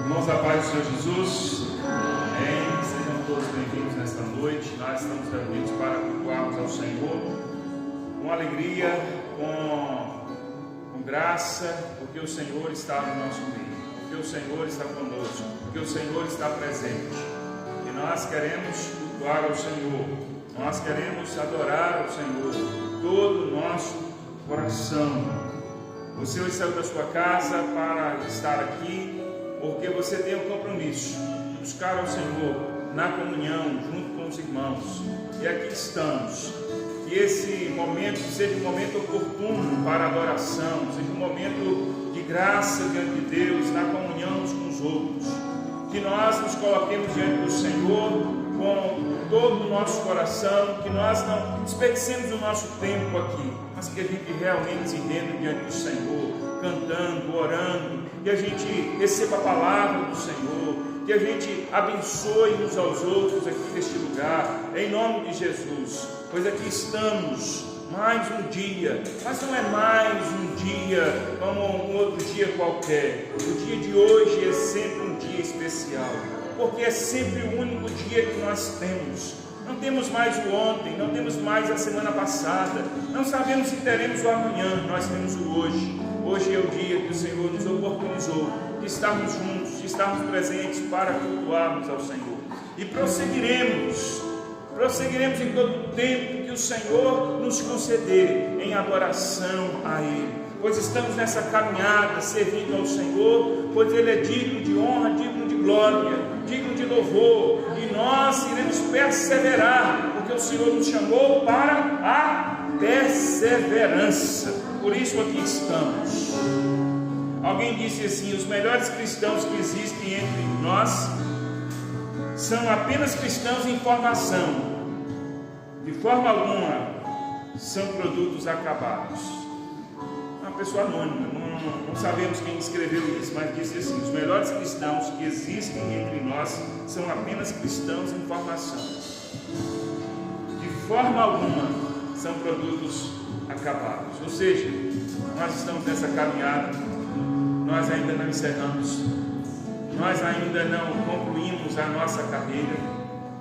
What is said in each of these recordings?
Irmãos, a paz do Senhor Jesus, amém. Sejam todos bem-vindos nesta noite. Nós estamos reunidos para cultuarmos ao Senhor com alegria, com graça, porque o Senhor está no nosso meio, porque o Senhor está conosco, porque o Senhor está presente. E nós queremos cultuar ao Senhor, nós queremos adorar ao Senhor, todo o nosso coração. Você hoje saiu da sua casa para estar aqui, porque você tem um compromisso de buscar ao Senhor na comunhão, junto com os irmãos. E aqui estamos. Que esse momento seja um momento oportuno para adoração, seja um momento de graça diante de Deus, na comunhão uns com os outros. Que nós nos coloquemos diante do Senhor com todo o nosso coração, que nós não desperdicemos o nosso tempo aqui, mas que a gente realmente se renda diante do Senhor, cantando, orando, que a gente receba a palavra do Senhor, que a gente abençoe uns aos outros aqui neste lugar, em nome de Jesus, pois aqui estamos, mais um dia, mas não é mais um dia como um outro dia qualquer. O dia de hoje é sempre um dia especial, porque é sempre o único dia que nós temos. Não temos mais o ontem, não temos mais a semana passada, não sabemos se teremos o amanhã, nós temos o hoje. Hoje é o dia que o Senhor nos oportunizou de estarmos juntos, de estarmos presentes para cultuarmos ao Senhor. E prosseguiremos em todo o tempo que o Senhor nos conceder em adoração a Ele. Pois estamos nessa caminhada, servindo ao Senhor, pois Ele é digno de honra, digno de glória, digno de louvor, e nós iremos perseverar, porque o Senhor nos chamou para a perseverança. Por isso aqui estamos. Alguém disse assim: os melhores cristãos que existem entre nós são apenas cristãos em formação, de forma alguma são produtos acabados. Uma pessoa anônima, não sabemos quem escreveu isso, mas disse assim: os melhores cristãos que existem entre nós são apenas cristãos em formação, de forma alguma são produtos acabados. Ou seja, nós estamos nessa caminhada, nós ainda não encerramos, nós ainda não concluímos a nossa carreira,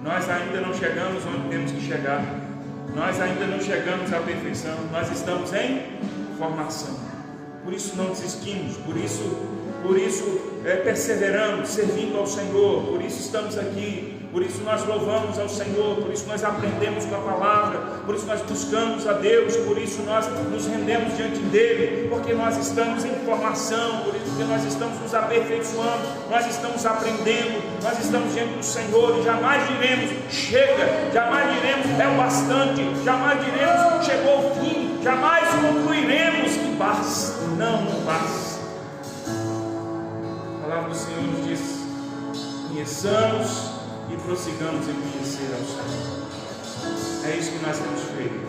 nós ainda não chegamos onde temos que chegar, nós ainda não chegamos à perfeição, nós estamos em formação. Por isso não desistimos, por isso perseveramos, servindo ao Senhor, por isso estamos aqui, por isso nós louvamos ao Senhor, por isso nós aprendemos com a palavra, por isso nós buscamos a Deus, por isso nós nos rendemos diante dEle, porque nós estamos em formação, por isso que nós estamos nos aperfeiçoando, nós estamos aprendendo, nós estamos diante do Senhor, e jamais diremos chega, jamais diremos é o bastante, jamais diremos chegou o fim, jamais concluiremos que basta. Não basta. A palavra do Senhor nos diz: conheçamos e prossigamos em conhecer ao Senhor. É isso que nós temos feito.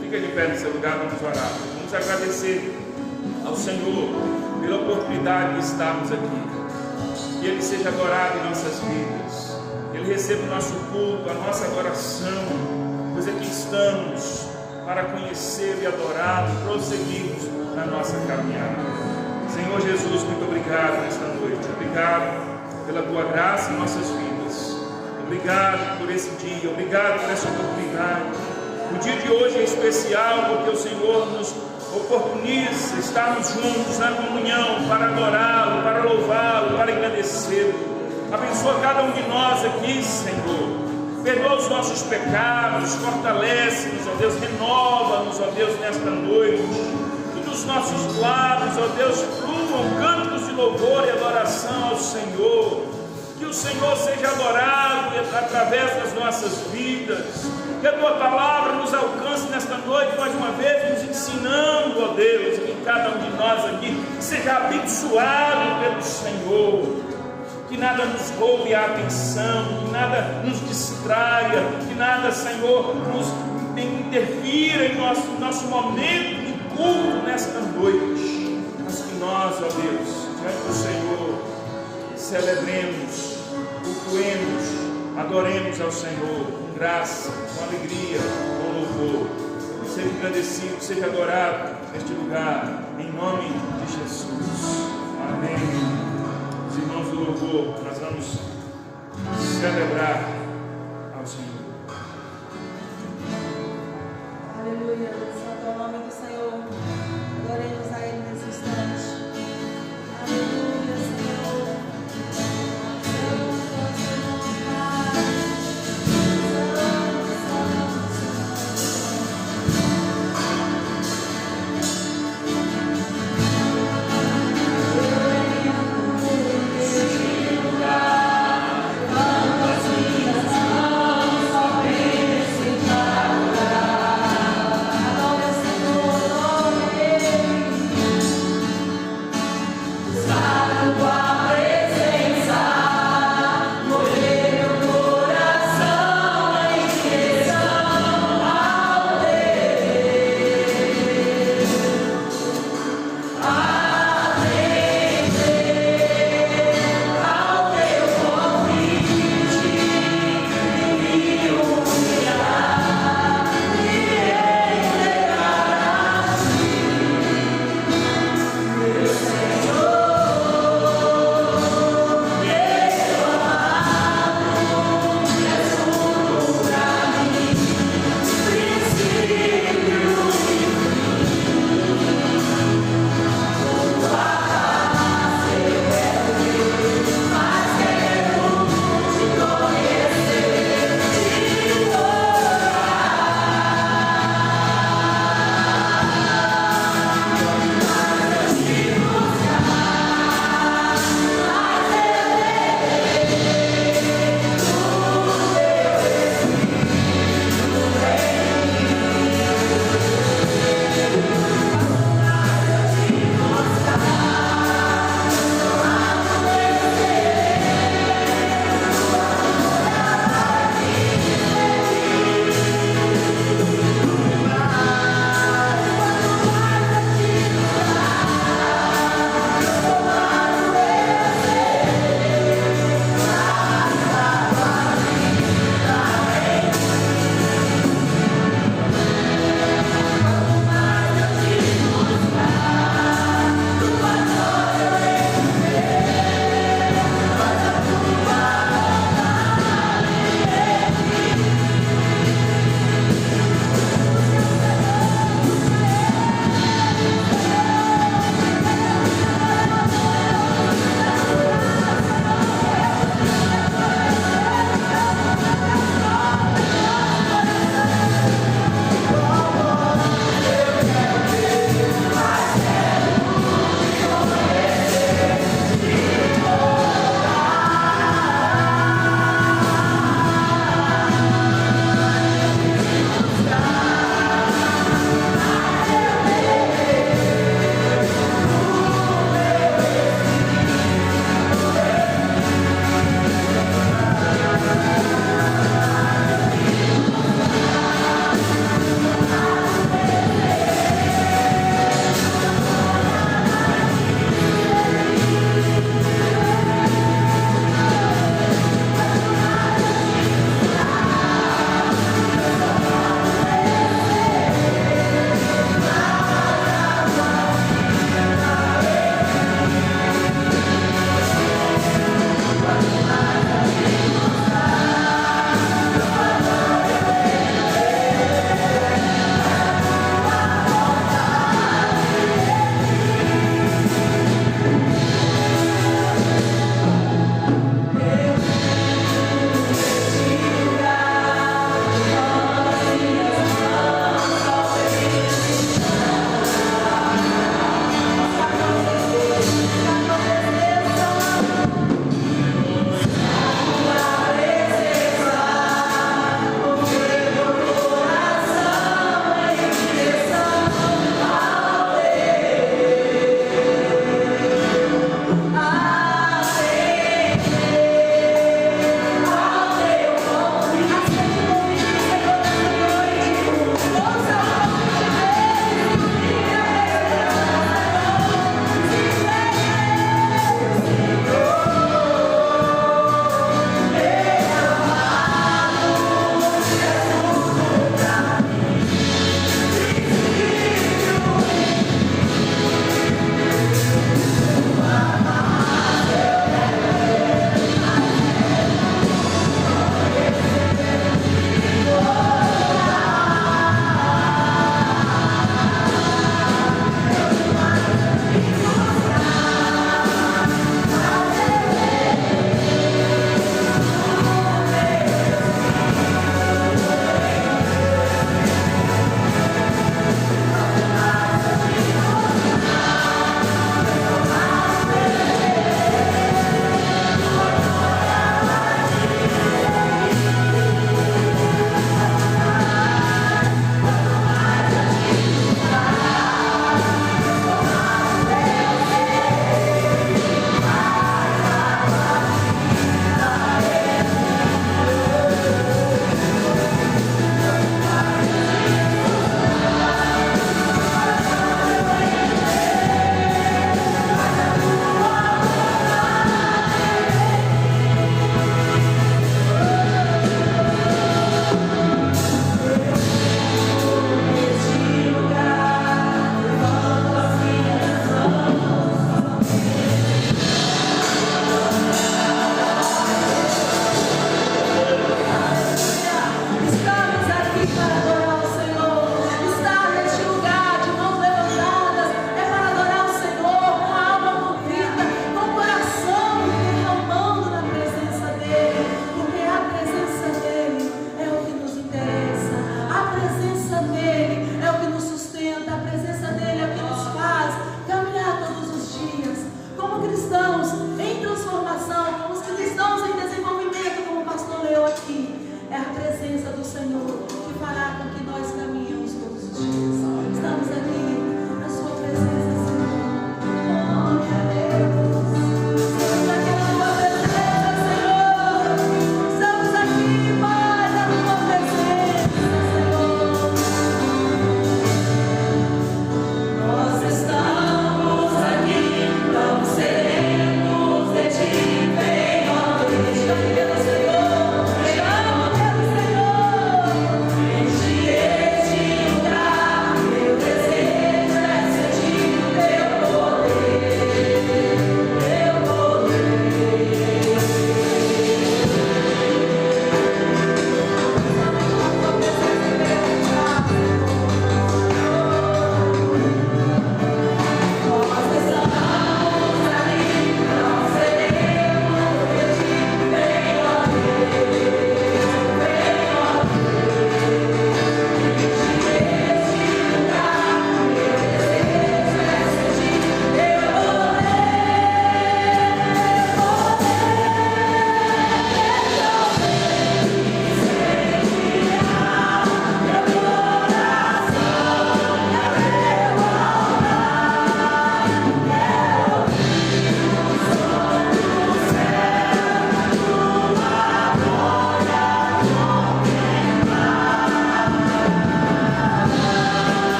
Fica de pé no seu lugar, vamos orar. Vamos agradecer ao Senhor pela oportunidade de estarmos aqui. Que Ele seja adorado em nossas vidas, que Ele receba o nosso culto, a nossa adoração, pois aqui estamos para conhecer e adorar e prosseguirmos na nossa caminhada. Senhor Jesus, muito obrigado nesta noite. Obrigado pela Tua graça em nossas vidas. Obrigado por esse dia, obrigado por essa oportunidade. O dia de hoje é especial porque o Senhor nos oportuniza estarmos juntos na comunhão para adorá-lo, para louvá-lo, para agradecê-lo. Abençoa cada um de nós aqui, Senhor. Perdoa os nossos pecados, fortalece-nos, ó Deus, renova-nos, ó Deus, nesta noite. Que dos nossos lábios, ó Deus, fluam cânticos de louvor e adoração ao Senhor. Que o Senhor seja adorado através das nossas vidas. Que a Tua palavra nos alcance nesta noite, mais uma vez, nos ensinando, ó Deus, que cada um de nós aqui seja abençoado pelo Senhor. Que nada nos roube a atenção, que nada nos distraia, que nada, Senhor, nos interfira em nosso momento de culto nesta noite, mas que nós, ó Deus, diante do Senhor, celebremos, cultuemos, adoremos ao Senhor com graça, com alegria, com louvor. Seja agradecido, seja adorado neste lugar, em nome de Jesus. Amém. Os irmãos do louvor vamos celebrar ao Senhor. Aleluia, santo é o nome do Senhor. Adoremos a Ele nesse instante. Aleluia, Senhor. Vamos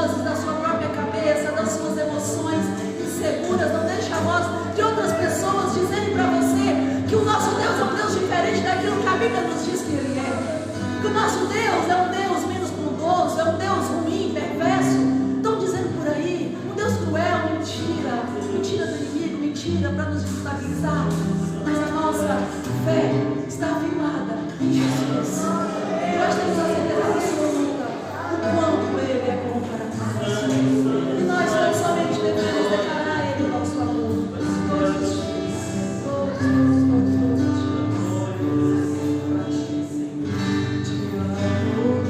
vozes da sua própria cabeça, das suas emoções inseguras. Não deixe a voz de outras pessoas dizendo para você que o nosso Deus é um Deus diferente daquilo que a Bíblia nos diz que Ele é. Que o nosso Deus é um Deus menos bondoso, é um Deus ruim, perverso. Estão dizendo por aí, um Deus cruel, mentira. Mentira do inimigo, mentira para nos desestabilizar. Mas a nossa fé está afirmada em Jesus. E nós temos a certeza absoluta o quanto Ele é bom para nós. E nós tão somente devemos declarar a Ele o nosso amor. Todos os dias. Todos os dias. Te amo.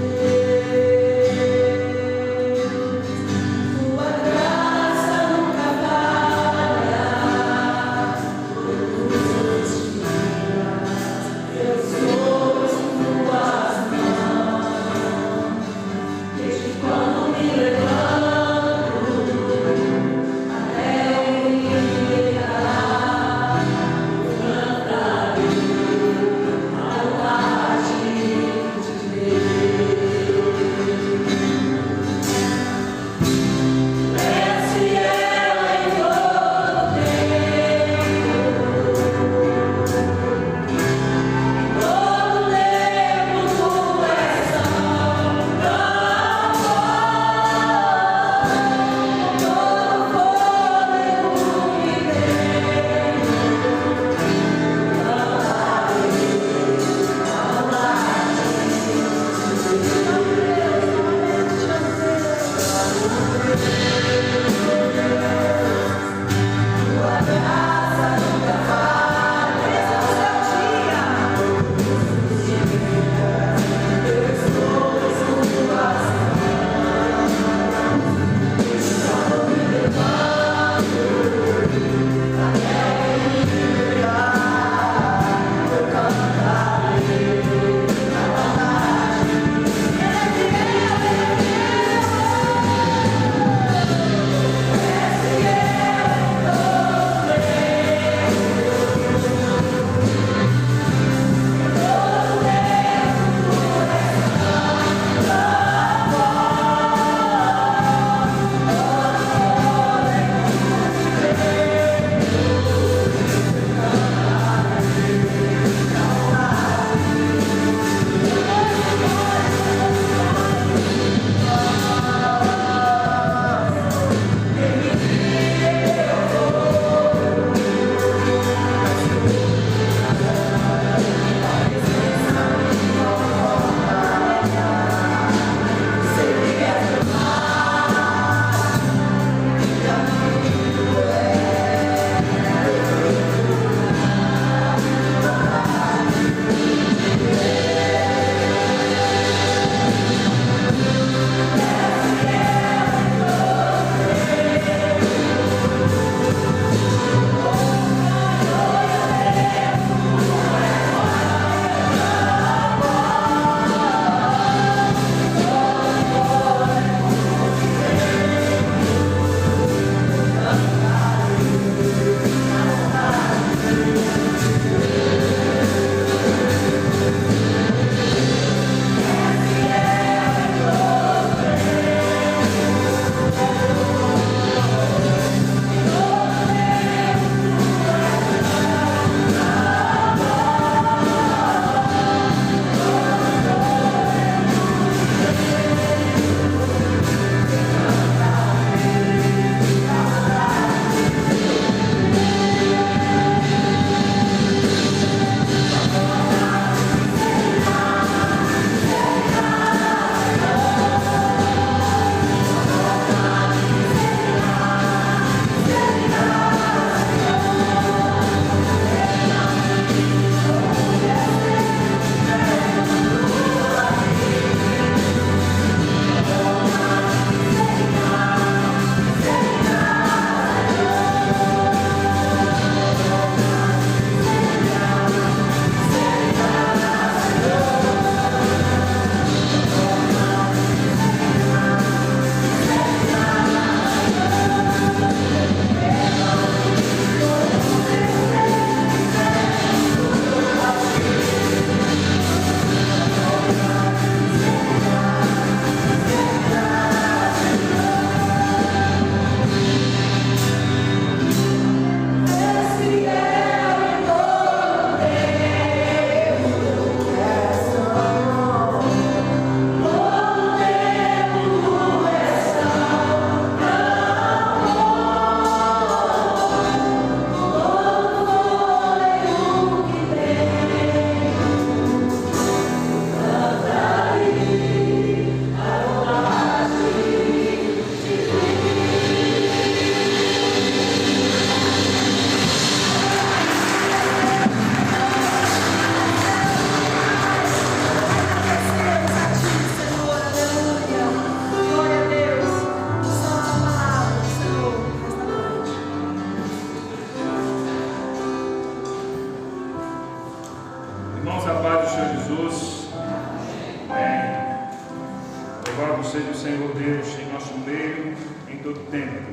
Senhor Deus em nosso meio, em todo tempo.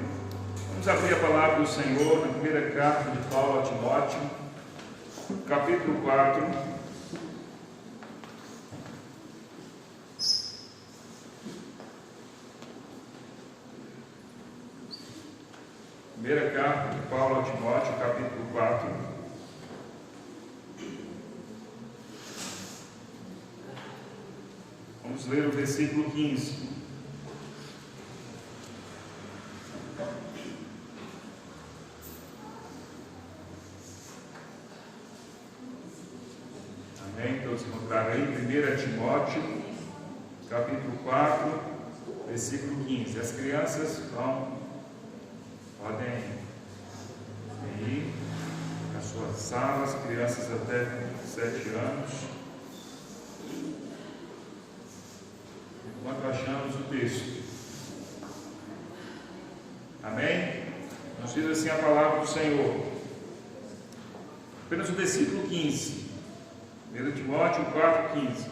Vamos abrir a palavra do Senhor na primeira carta de Paulo a Timóteo, capítulo 4. Primeira carta de Paulo a Timóteo, capítulo 4. Vamos ler o versículo 15. Amém? Todos encontraram aí? 1 Timóteo, capítulo 4, versículo 15. As crianças podem ir na sua sala, as crianças até 7 anos. Enquanto achamos o texto. Amém? Nos diz assim a palavra do Senhor. Apenas o versículo 15. 1 Timóteo 4,15.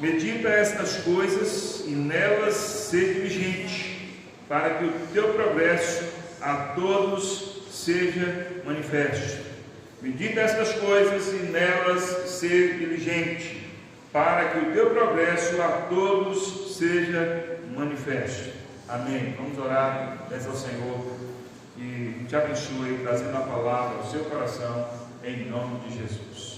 Medita estas coisas e nelas ser diligente, para que o teu progresso a todos seja manifesto. Medita estas coisas e nelas ser diligente, para que o teu progresso a todos seja manifesto. Amém. Vamos orar, peça ao Senhor que te abençoe, trazendo a palavra ao seu coração, em nome de Jesus.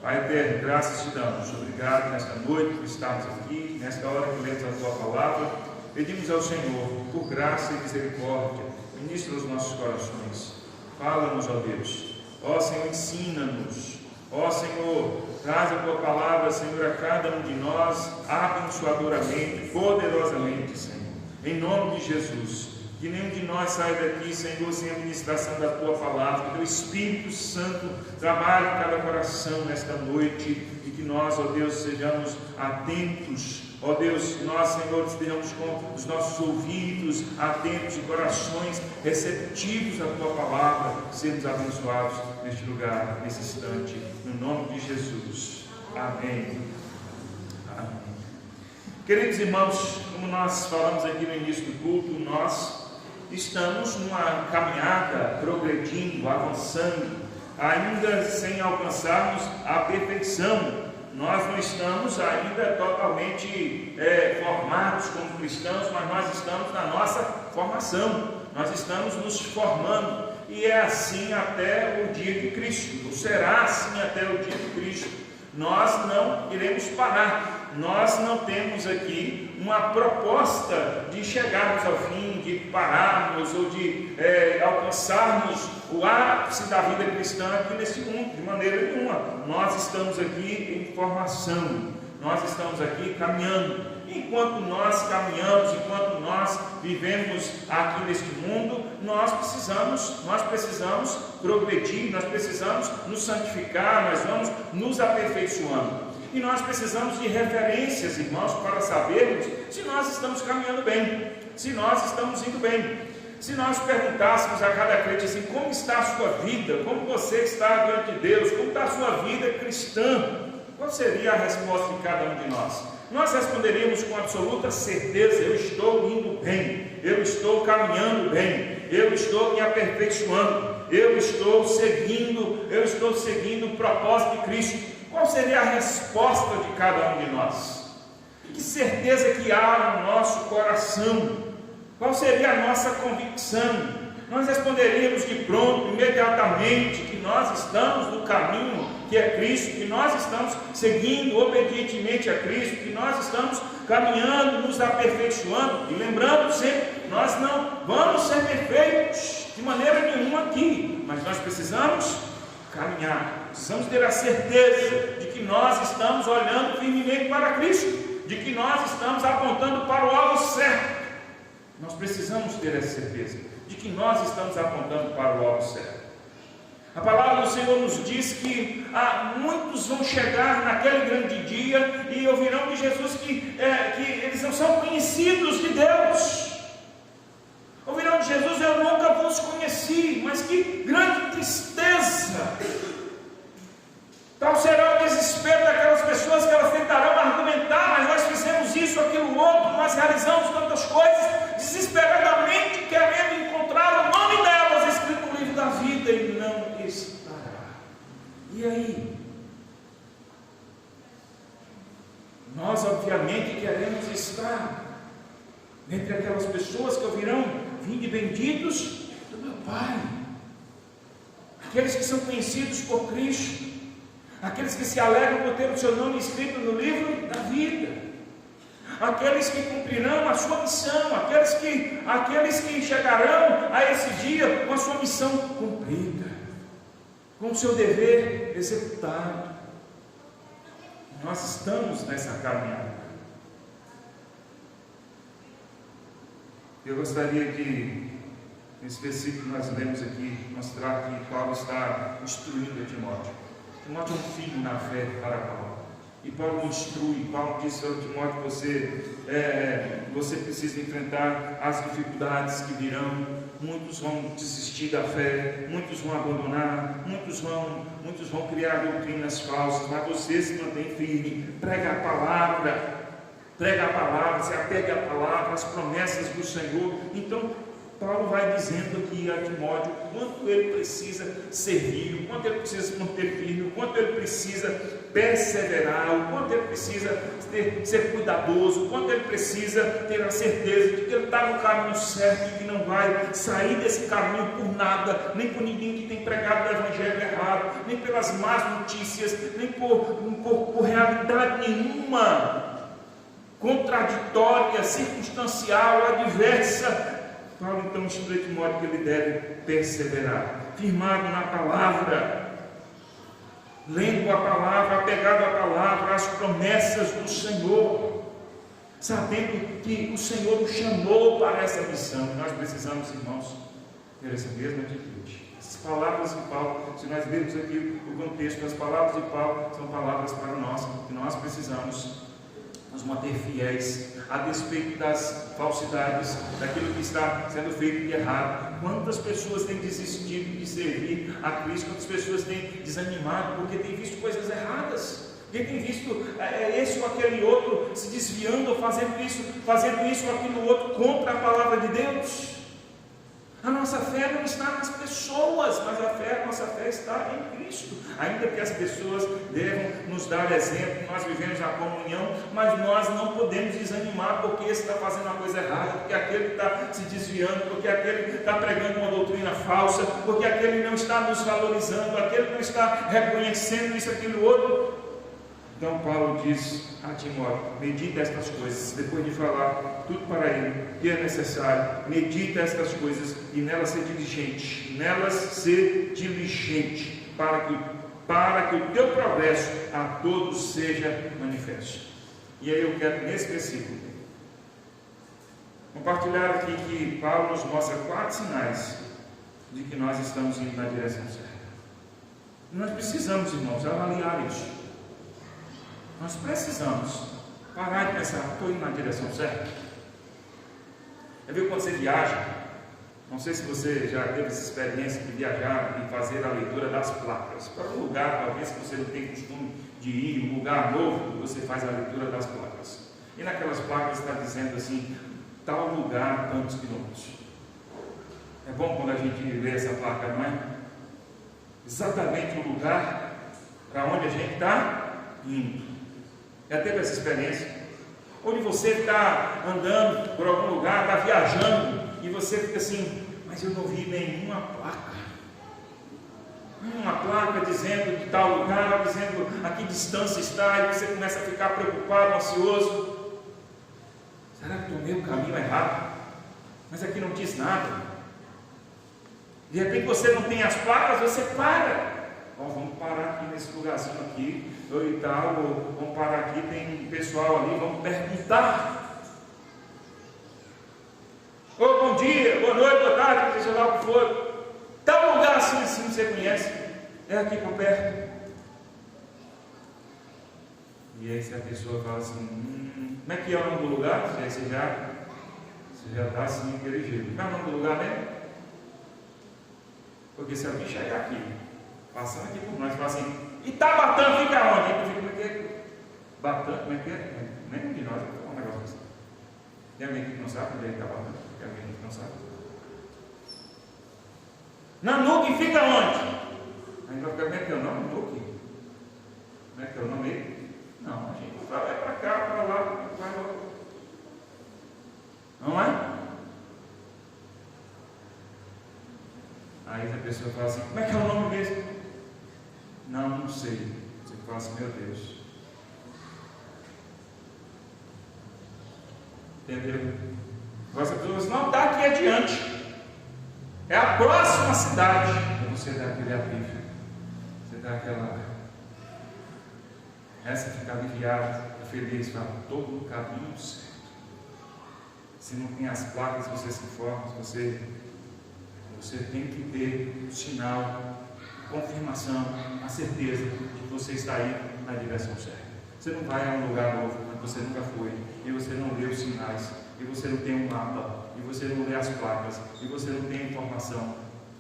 Pai eterno, graças te damos. Obrigado nesta noite por estarmos aqui, nesta hora que lemos a tua palavra. Pedimos ao Senhor, por graça e misericórdia, ministra os nossos corações. Fala-nos, ó Deus. Ó Senhor, ensina-nos. Ó Senhor, traz a tua palavra, Senhor, a cada um de nós, abençoadoramente, poderosamente, Senhor. Em nome de Jesus, que nenhum de nós saia daqui, Senhor, sem a ministração da tua palavra. Que teu Espírito Santo trabalhe em cada coração nesta noite e que nós, ó Deus, sejamos atentos. Ó Deus, nós, Senhor, estejamos com os nossos ouvidos atentos e corações receptivos à tua palavra, sermos abençoados neste lugar, nesse instante, no nome de Jesus. Amém. Amém. Queridos irmãos, como nós falamos aqui no início do culto, nós estamos numa caminhada, progredindo, avançando, ainda sem alcançarmos a perfeição. Nós não estamos ainda totalmente formados como cristãos, mas nós estamos na nossa formação, nós estamos nos formando, e é assim até o dia de Cristo, ou será assim até o dia de Cristo. Nós não iremos parar, nós não temos aqui uma proposta de chegarmos ao fim, de pararmos ou de alcançarmos o ápice da vida cristã aqui nesse mundo, de maneira nenhuma. Nós estamos aqui em formação, nós estamos aqui caminhando. Enquanto nós caminhamos, enquanto nós vivemos aqui neste mundo, nós precisamos progredir, nós precisamos nos santificar, nós vamos nos aperfeiçoando. E nós precisamos de referências, irmãos, para sabermos se nós estamos caminhando bem, se nós estamos indo bem. Se nós perguntássemos a cada crente assim, como está a sua vida, como você está diante de Deus, como está a sua vida cristã, qual seria a resposta de cada um de nós? Nós responderíamos com absoluta certeza: eu estou indo bem, eu estou caminhando bem, eu estou me aperfeiçoando, eu estou seguindo o propósito de Cristo. Qual seria a resposta de cada um de nós? Que certeza que há no nosso coração? Qual seria a nossa convicção? Nós responderíamos de pronto, imediatamente, que nós estamos no caminho que é Cristo, que nós estamos seguindo obedientemente a Cristo, que nós estamos caminhando, nos aperfeiçoando. E lembrando sempre, nós não vamos ser perfeitos de maneira nenhuma aqui, mas nós precisamos caminhar, precisamos ter a certeza de que nós estamos olhando firmemente para Cristo, de que nós estamos apontando para o alvo certo. Nós precisamos ter essa certeza de que nós estamos apontando para o alvo certo. A palavra do Senhor nos diz que muitos vão chegar naquele grande dia e ouvirão de Jesus que eles não são conhecidos de Deus. Ouvirão de Jesus: eu nunca vos conheci. Mas que grande tristeza! Tal será o desespero daquelas pessoas que elas tentarão argumentar: mas nós fizemos isso, aquilo, outro, nós realizamos tantas dentre aquelas pessoas que ouvirão: vinde benditos do meu Pai. Aqueles que são conhecidos por Cristo, aqueles que se alegram por ter o seu nome escrito no livro da vida, aqueles que cumprirão a sua missão, aqueles que chegarão a esse dia com a sua missão cumprida, com o seu dever executado. Nós estamos nessa caminhada. Eu gostaria de, nesse versículo que nós lemos aqui, mostrar que Paulo está instruindo a Timóteo. Timóteo é um filho na fé para Paulo. E Paulo instrui, Paulo disse ao Timóteo: você precisa enfrentar as dificuldades que virão. Muitos vão desistir da fé, muitos vão abandonar, muitos vão criar doutrinas falsas, mas você se mantém firme, prega a palavra, se apegue à palavra, às promessas do Senhor. Então Paulo vai dizendo aqui a Timóteo o quanto ele precisa servir, o quanto ele precisa se manter firme, o quanto ele precisa perseverar, o quanto ele precisa ser cuidadoso, o quanto ele precisa ter a certeza de que ele está no caminho certo e que não vai sair desse caminho por nada, nem por ninguém que tem pregado o evangelho errado, nem pelas más notícias, nem por realidade nenhuma contraditória, circunstancial, adversa. Paulo então instrui Timóteo que ele deve perseverar, firmado na palavra, lendo a palavra, apegado à palavra, às promessas do Senhor, sabendo que o Senhor o chamou para essa missão. Nós precisamos, irmãos, ter essa mesma atitude. Essas palavras de Paulo, se nós vermos aqui o contexto, as palavras de Paulo são palavras para nós, que nós precisamos nos manter fiéis a despeito das falsidades, daquilo que está sendo feito de errado. Quantas pessoas têm desistido de servir a Cristo? Quantas pessoas têm desanimado porque têm visto coisas erradas, porque têm visto esse ou aquele outro se desviando, ou fazendo isso ou aquilo outro contra a palavra de Deus. A nossa fé não está nas pessoas, mas a nossa fé está em Cristo. Ainda que as pessoas devam nos dar exemplo, nós vivemos a comunhão, mas nós não podemos desanimar porque esse está fazendo uma coisa errada, porque aquele está se desviando, porque aquele está pregando uma doutrina falsa, porque aquele não está nos valorizando, aquele não está reconhecendo isso, aquilo outro. Então Paulo diz a Timóteo: medita estas coisas, depois de falar tudo para ele que é necessário, medita estas coisas e nelas ser diligente, para que o teu progresso a todos seja manifesto. E aí eu quero, nesse versículo, compartilhar aqui que Paulo nos mostra 4 sinais de que nós estamos indo na direção certa. E nós precisamos, irmãos, avaliar isso. Nós precisamos parar de pensar: estou indo na direção certa. Quando você viaja, não sei se você já teve essa experiência de viajar e fazer a leitura das placas. Para um lugar, talvez que você não tem costume de ir, um lugar novo, você faz a leitura das placas. E naquelas placas está dizendo assim: tal lugar, tantos quilômetros. É bom quando a gente lê essa placa, não é? Exatamente o lugar para onde a gente está indo. Já teve essa experiência? Onde você está andando por algum lugar, está viajando, e você fica assim: mas eu não vi nenhuma placa dizendo de tal lugar, dizendo a que distância está, e você começa a ficar preocupado, ansioso. Será que tomei o caminho errado? Mas aqui não diz nada. De repente você não tem as placas, você para. Vamos parar aqui nesse lugarzinho aqui, e tal, vamos parar aqui, tem pessoal ali, vamos perguntar. Bom dia, boa noite, boa tarde, seja lá o que for. Tal lugar assim você conhece, é aqui por perto. E aí se a pessoa fala assim: como é que é o nome do lugar? Aí você já está assim, aquele jeito. Qual é o nome do lugar mesmo? Porque se alguém chegar aqui, passando aqui por nós, fala assim: Itabatã fica onde? Aí tu fica: como é que é? Batã, como é que é? Nenhum de nós vai falar um negócio assim. Tem alguém aqui que não sabe onde é Itabatã? Tem alguém aqui que não sabe? Nanuque fica onde? Aí vai ficar: como é que é o nome? Nanuque? Como é que é o nome dele? Não, a gente fala: é para cá, para lá, para lá. Não é? Aí a pessoa fala assim, como é que é o nome mesmo? Não sei. Você fala assim, meu Deus. Entendeu? Mas a pessoa fala assim, não, está aqui adiante. É a próxima cidade. Aí você dá aquele alívio. Você dá aquela... Essa fica aliviada, feliz, fala, estou no caminho certo. Se não tem as placas, você se informa, você tem que ter o sinal, a confirmação, a certeza de que você está indo na direção certa. Você não vai a um lugar novo que você nunca foi, e você não lê os sinais, e você não tem um mapa, e você não lê as placas, e você não tem informação.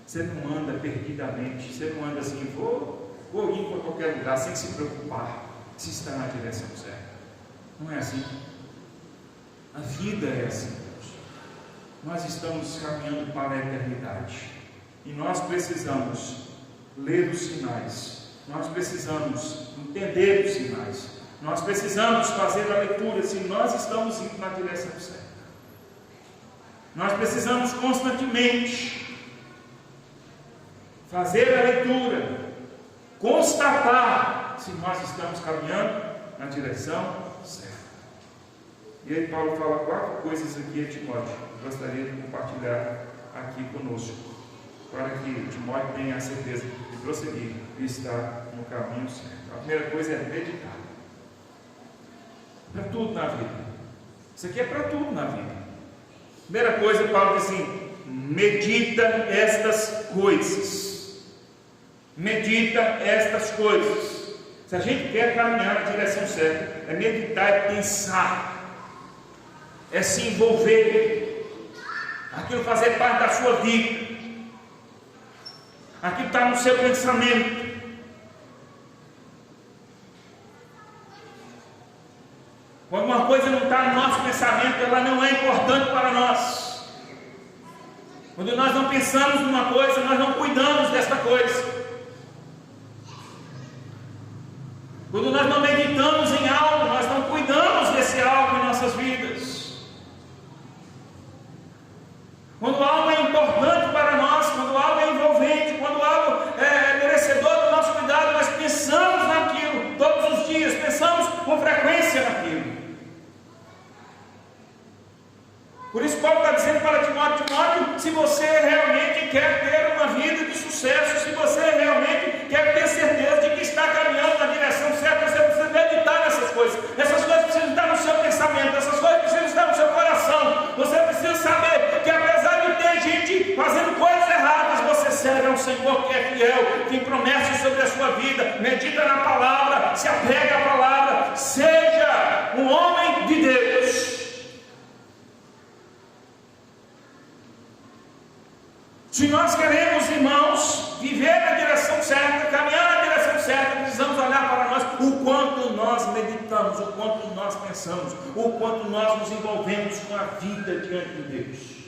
Você não anda perdidamente, você não anda assim, vou ir para qualquer lugar sem se preocupar se está na direção certa. Não é assim. A vida é assim. Nós estamos caminhando para a eternidade e nós precisamos ler os sinais, nós precisamos entender os sinais, nós precisamos fazer a leitura se nós estamos indo na direção certa. Nós precisamos constantemente fazer a leitura, constatar se nós estamos caminhando na direção certa. E aí Paulo fala 4 coisas aqui a Timóteo. Eu gostaria de compartilhar aqui conosco, para que Timóteo tenha a certeza de prosseguir e estar no caminho certo. A primeira coisa é meditar. Para tudo na vida. Isso aqui é para tudo na vida. Primeira coisa, Paulo diz assim: medita estas coisas. Medita estas coisas. Se a gente quer caminhar na direção certa, é meditar, é pensar, é se envolver, aquilo fazer parte da sua vida, aquilo está no seu pensamento. Quando uma coisa não está no nosso pensamento, ela não é importante para nós. Quando nós não pensamos numa coisa, nós não cuidamos desta coisa. Quando nós não meditamos em algo, nós não cuidamos desse algo em nossas vidas. Quando algo é importante para nós, quando algo é envolvente, quando algo é merecedor do nosso cuidado, nós pensamos naquilo todos os dias, pensamos com frequência naquilo. Por isso Paulo está dizendo para Timóteo, se você realmente quer ter uma vida de sucesso, se você realmente quer ter certeza de que está caminhando na direção certa, você precisa meditar nessas coisas. Essas coisas precisam estar no seu pensamento, essas coisas precisam estar no seu coração. Você precisa saber que apesar de ter gente fazendo coisas erradas, você serve a um Senhor que é fiel, tem promessas sobre a sua vida, medita na palavra, se apega à palavra, seja um homem de Deus. Se nós queremos, irmãos, viver na direção certa, caminhar na direção certa, precisamos olhar para nós o quanto nós meditamos, o quanto nós pensamos, o quanto nós nos envolvemos com a vida diante de Deus.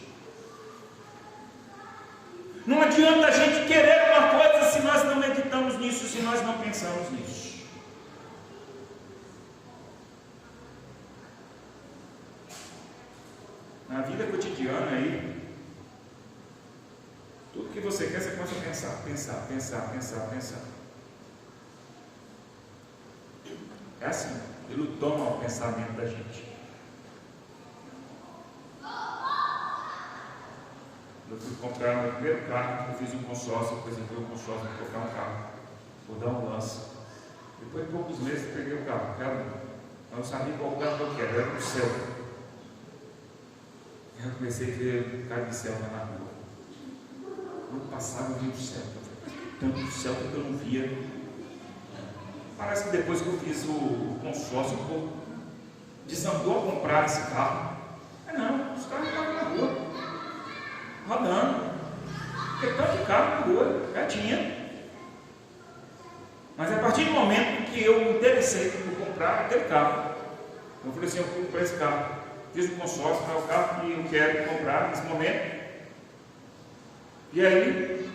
Não adianta a gente querer uma coisa se nós não meditamos nisso, se nós não pensamos nisso. Na vida cotidiana aí, tudo que você quer, você começa a pensar. É assim, ele toma o pensamento da gente. Eu fui comprar o meu primeiro carro, eu fiz um consórcio, depois eu fui um consórcio para trocar um carro, vou dar um lance. Depois de poucos meses eu peguei o carro, eu não sabia qual carro que eu quero, era do céu. Eu comecei a ver o carro de céu na rua. Ano passado eu vi o céu, tanto o céu que eu não via. Parece que depois que eu fiz o consórcio, o povo desandou a comprar esse carro. Não, os carros estavam na rua, rodando. Tem tanto de carro na rua, já tinha. Mas a partir do momento que eu me interessei por comprar aquele carro, eu falei assim, eu vou comprar esse carro. Fiz o consórcio para o carro que eu quero comprar nesse momento. E aí,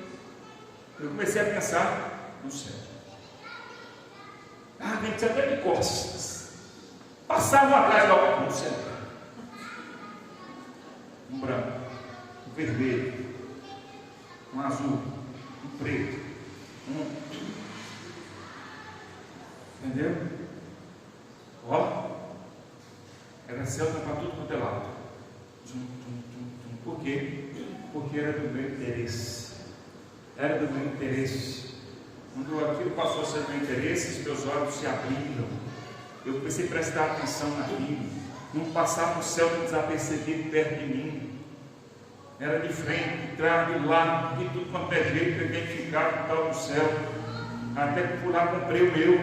eu comecei a pensar no céu. A gente até de costas. Passavam atrás da outra no céu. Um branco, um vermelho, um azul, um preto, entendeu? Ó, era celta para tudo quanto é lado. Por quê? Porque era do meu interesse. Era do meu interesse. Quando aquilo passou a ser do meu interesse, os meus olhos se abriram. Eu comecei a prestar atenção naquilo. Não passava o céu desapercebido perto de mim. Era de frente, de trás, de lado, de tudo quanto é jeito, para identificar o tal do céu. Até que fui lá, comprei o meu.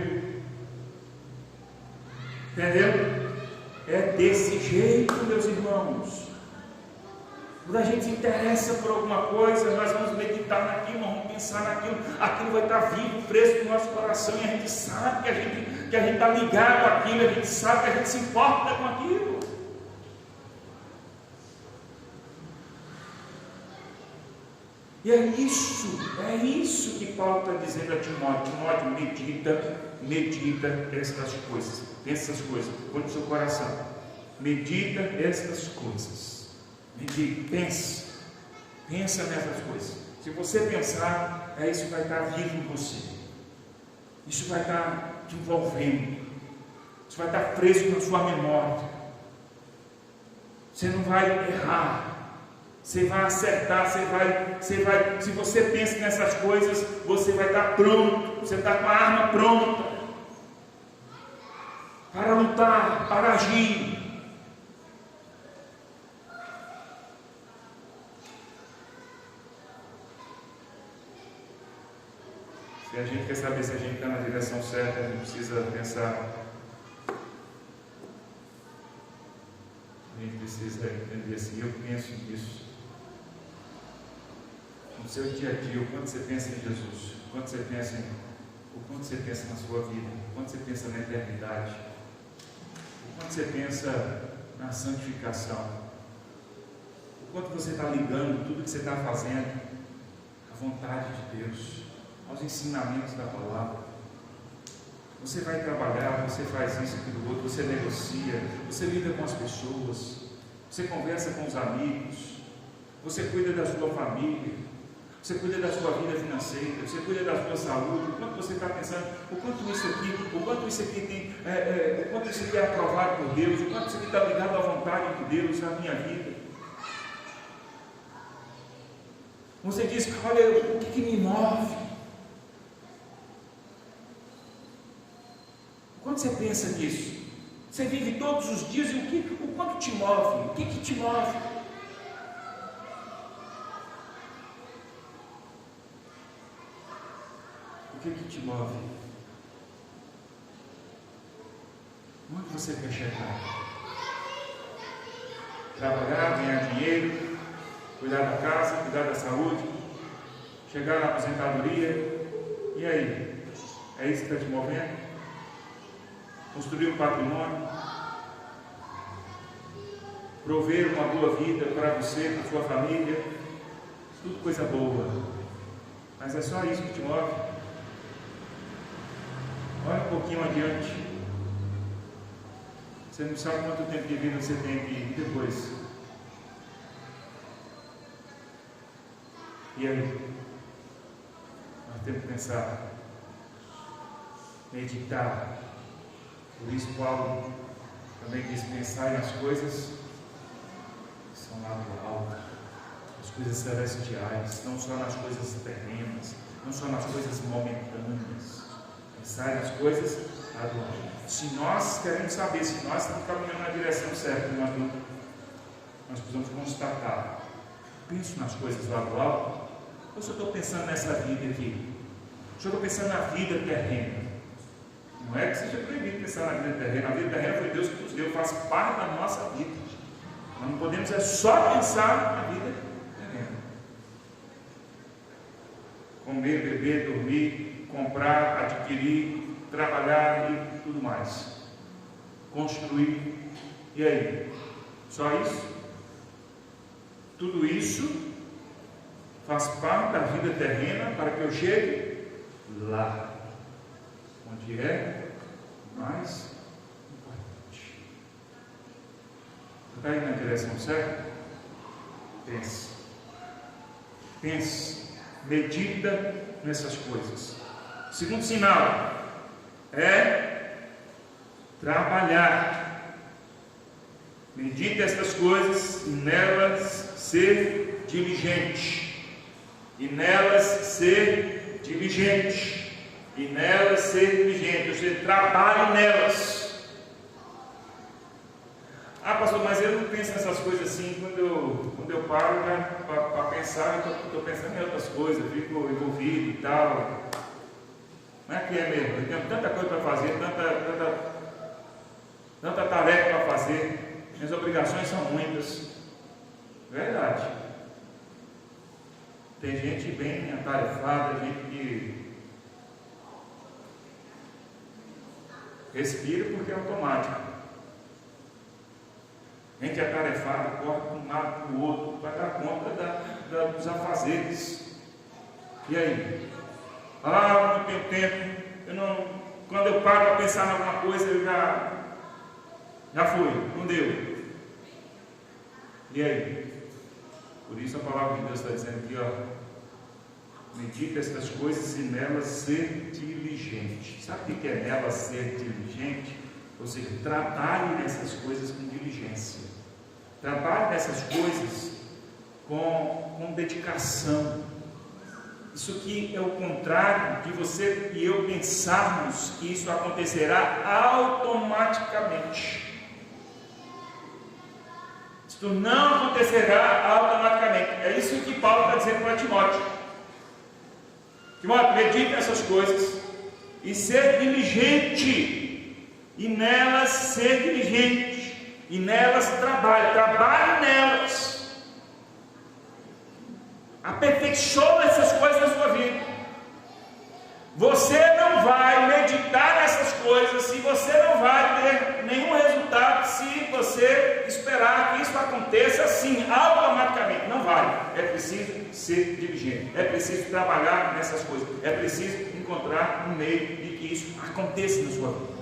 Entendeu? É desse jeito, meus irmãos. Quando a gente se interessa por alguma coisa, nós vamos meditar naquilo, nós vamos pensar naquilo, aquilo vai estar vivo, fresco no nosso coração, e a gente sabe que a gente está ligado àquilo, a gente sabe que a gente se importa com aquilo. E é isso que Paulo está dizendo a Timóteo. Timóteo, medita estas coisas, pensa essas coisas, põe no seu coração, medita estas coisas. Pensa nessas coisas. Se você pensar, isso vai estar vivo em você. Isso vai estar te envolvendo. Isso vai estar fresco na sua memória. Você não vai errar. Você vai acertar. Se você pensa nessas coisas, você vai estar pronto. Você está com a arma pronta para lutar, para agir. Se a gente quer saber se a gente está na direção certa, a gente precisa pensar. A gente precisa entender assim, eu penso nisso. No seu dia a dia, o quanto você pensa em Jesus, o quanto você pensa na sua vida, o quanto você pensa na eternidade, o quanto você pensa na santificação, o quanto você está ligando tudo que você está fazendo à vontade de Deus, aos ensinamentos da palavra. Você vai trabalhar, você faz isso, aquilo outro, você negocia, você lida com as pessoas, você conversa com os amigos, você cuida da sua família, você cuida da sua vida financeira, você cuida da sua saúde. O quanto você está pensando, o quanto isso aqui tem, o quanto isso aqui é aprovado por Deus, o quanto isso aqui está ligado à vontade de Deus na minha vida. Você diz, olha, o que me move? Quando você pensa nisso, você vive todos os dias e o quanto te move? O que te move? O que te move? Onde você quer chegar? Trabalhar, ganhar dinheiro, cuidar da casa, cuidar da saúde, chegar na aposentadoria, e aí? É isso que está te movendo? Construir um patrimônio, prover uma boa vida para você, para a sua família, tudo coisa boa, mas é só isso que te move. Olha um pouquinho adiante, você não sabe quanto tempo de vida você tem aqui depois. E aí? Nós temos que pensar, meditar. Por isso Paulo também diz, pensar nas coisas que são lá do alto, as coisas celestiais, não só nas coisas terrenas, não só nas coisas momentâneas. Pensar nas coisas lá do alto. Se nós queremos saber se nós estamos caminhando na direção certa, nós precisamos constatar. Penso nas coisas lá do alto, ou se eu estou pensando nessa vida aqui? Se eu estou pensando na vida terrena? Não é que seja proibido pensar na vida terrena. A vida terrena foi Deus que nos deu, faz parte da nossa vida. Nós não podemos só pensar na vida terrena. Comer, beber, dormir, comprar, adquirir, trabalhar e tudo mais. Construir. E aí? Só isso? Tudo isso faz parte da vida terrena para que eu chegue lá. Onde é mais importante. Está indo na direção certa? Pense. medita nessas coisas. Segundo sinal é trabalhar. Medita estas coisas e nelas ser diligente. E nelas ser diligente. E nelas ser diligente. Ou seja, trabalhe nelas. Ah, pastor, mas eu não penso nessas coisas assim. Quando eu paro para pensar, eu estou pensando em outras coisas, fico envolvido e tal. Não é que é mesmo? Eu tenho tanta coisa para fazer, tanta tarefa para fazer. Minhas obrigações são muitas. Verdade. Tem gente bem atarefada, gente que respira porque é automático. Gente atarefada, corre de um lado para o outro, para dar conta dos afazeres. E aí? Ah, eu não tenho tempo. Quando eu paro para pensar em alguma coisa, eu já fui, não deu. E aí? Por isso a palavra de Deus está dizendo aqui, ó, medita estas coisas e nelas ser diligente. Sabe o que é nelas ser diligente? Ou seja, trabalhe nessas coisas com diligência. Trabalhe nessas coisas com dedicação. Isso aqui é o contrário de você e eu pensarmos que isso acontecerá automaticamente. Isso não acontecerá automaticamente. É isso que Paulo está dizendo para Timóteo. Timóteo, medite nessas coisas e ser diligente, e nelas ser diligente, e nelas trabalhe nelas. Aperfeiçoe essas coisas na sua vida. Você não vai meditar nessas coisas se você não vai ter nenhum resultado, se você esperar que isso aconteça assim, automaticamente. Não vai. É preciso ser diligente. É preciso trabalhar nessas coisas. É preciso encontrar um meio de que isso aconteça na sua vida.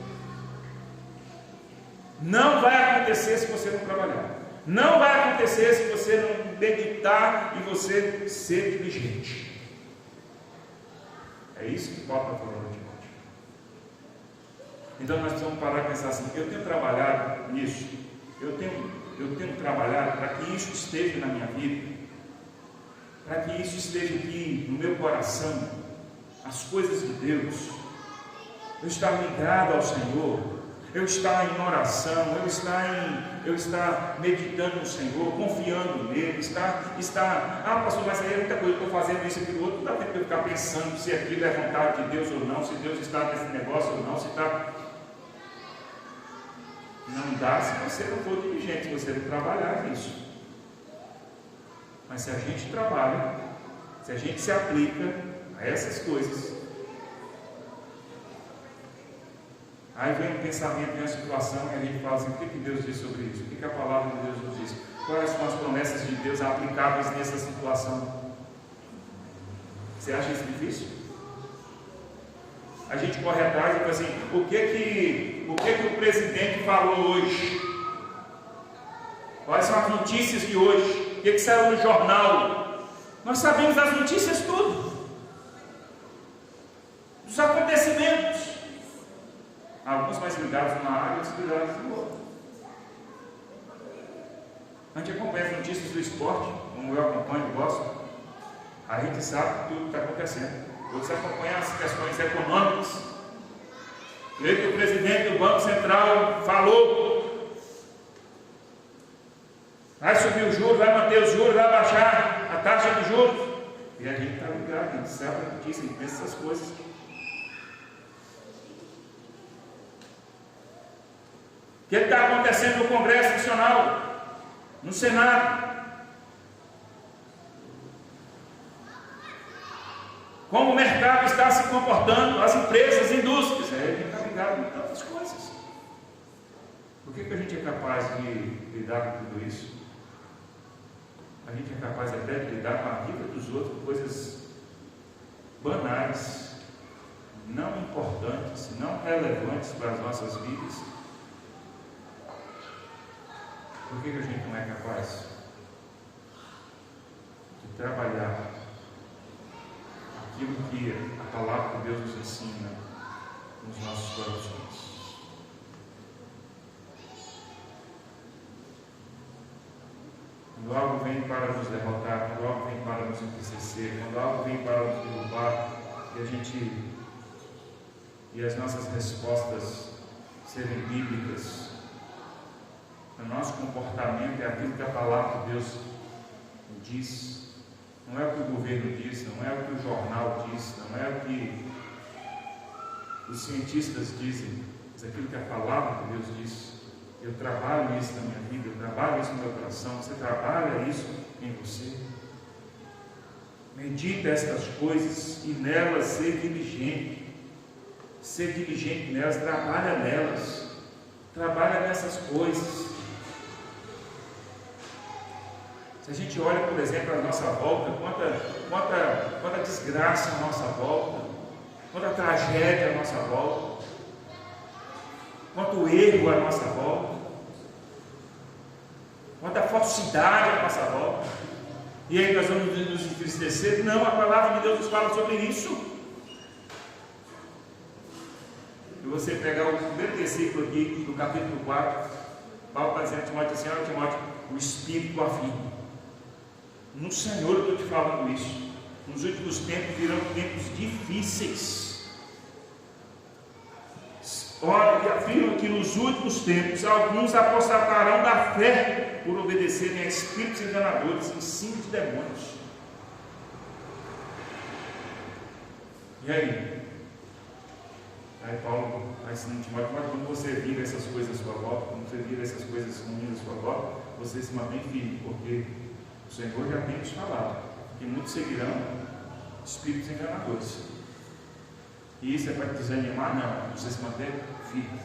Não vai acontecer se você não trabalhar. Não vai acontecer se você não meditar e você ser diligente. É isso que Paulo está falando, Timóteo. Então nós precisamos parar e pensar assim: eu tenho trabalhado nisso, eu tenho trabalhado para que isso esteja na minha vida, para que isso esteja aqui no meu coração, as coisas de Deus, eu estar ligado ao Senhor, eu estar em oração, eu estar meditando no Senhor, confiando nele, ah, pastor, mas aí é muita coisa, eu estou fazendo isso aqui do outro, não dá tempo de eu ficar pensando se aquilo é vontade de Deus ou não, se Deus está nesse negócio ou não, se está. Não dá se você não for diligente, se você não trabalhar nisso. Mas se a gente trabalha, se a gente se aplica a essas coisas, aí vem um pensamento, vem uma situação e a gente fala assim: o que Deus diz sobre isso? O que a palavra de Deus nos diz? Quais são as promessas de Deus aplicáveis nessa situação? Você acha isso difícil? A gente corre atrás e fala assim: o que o presidente falou hoje? Quais são as notícias de hoje? O que saiu no jornal? Nós sabemos das notícias tudo, dos acontecimentos. Alguns mais ligados numa área, outros ligados no outro. A gente acompanha as notícias do esporte, como eu acompanho e gosto. A gente sabe tudo que está acontecendo. Outros acompanham as questões econômicas. Vê que o presidente do Banco Central falou: vai subir o juros, vai manter os juros, vai baixar a taxa de juros. E a gente está ligado, a gente sabe a notícia, a gente pensa essas coisas. O que está acontecendo no Congresso Nacional, no Senado? Como o mercado está se comportando, as empresas, as indústrias. A gente está ligado em tantas coisas. Por que a gente é capaz de lidar com tudo isso? A gente é capaz até de lidar com a vida dos outros, com coisas banais, não importantes, não relevantes para as nossas vidas. Por que a gente não é capaz de trabalhar aquilo que a palavra de Deus nos ensina nos nossos corações. Quando algo vem para nos derrotar, quando algo vem para nos entristecer, quando algo vem para nos derrubar, e as nossas respostas serem bíblicas, o nosso comportamento é aquilo que a palavra de Deus diz, não é o que o governo diz, não é o que o jornal diz, não é o que os cientistas dizem, mas aquilo que a palavra de Deus diz. Eu trabalho isso na minha vida, eu trabalho isso no meu coração, você trabalha isso em você. Medita estas coisas e nelas ser diligente. Ser diligente nelas, trabalha nelas, trabalha nessas coisas. Se a gente olha, por exemplo, à nossa volta, quanta desgraça à nossa volta, quanta tragédia à nossa volta, quanto erro à nossa volta, quanta falsidade à nossa volta, e aí nós vamos nos entristecer? Não, a palavra de Deus nos fala sobre isso. E você pegar o primeiro versículo aqui, do capítulo 4, Paulo está dizendo a Timóteo assim: olha, Timóteo, o Espírito afirma. No Senhor eu estou te falando isso. Nos últimos tempos virão tempos difíceis. Olha, e afirma que nos últimos tempos alguns apostatarão da fé por obedecerem a espíritos enganadores, ensino de demônios. E aí? Aí Paulo vai ensinando Timóteo: mas quando você vira essas coisas à sua volta, quando você vira essas coisas ruins à sua volta, você se mantém firme, porque o Senhor já tem nos falado que muitos seguirão espíritos enganadores. E isso é para te desanimar? Não, você se manter firme.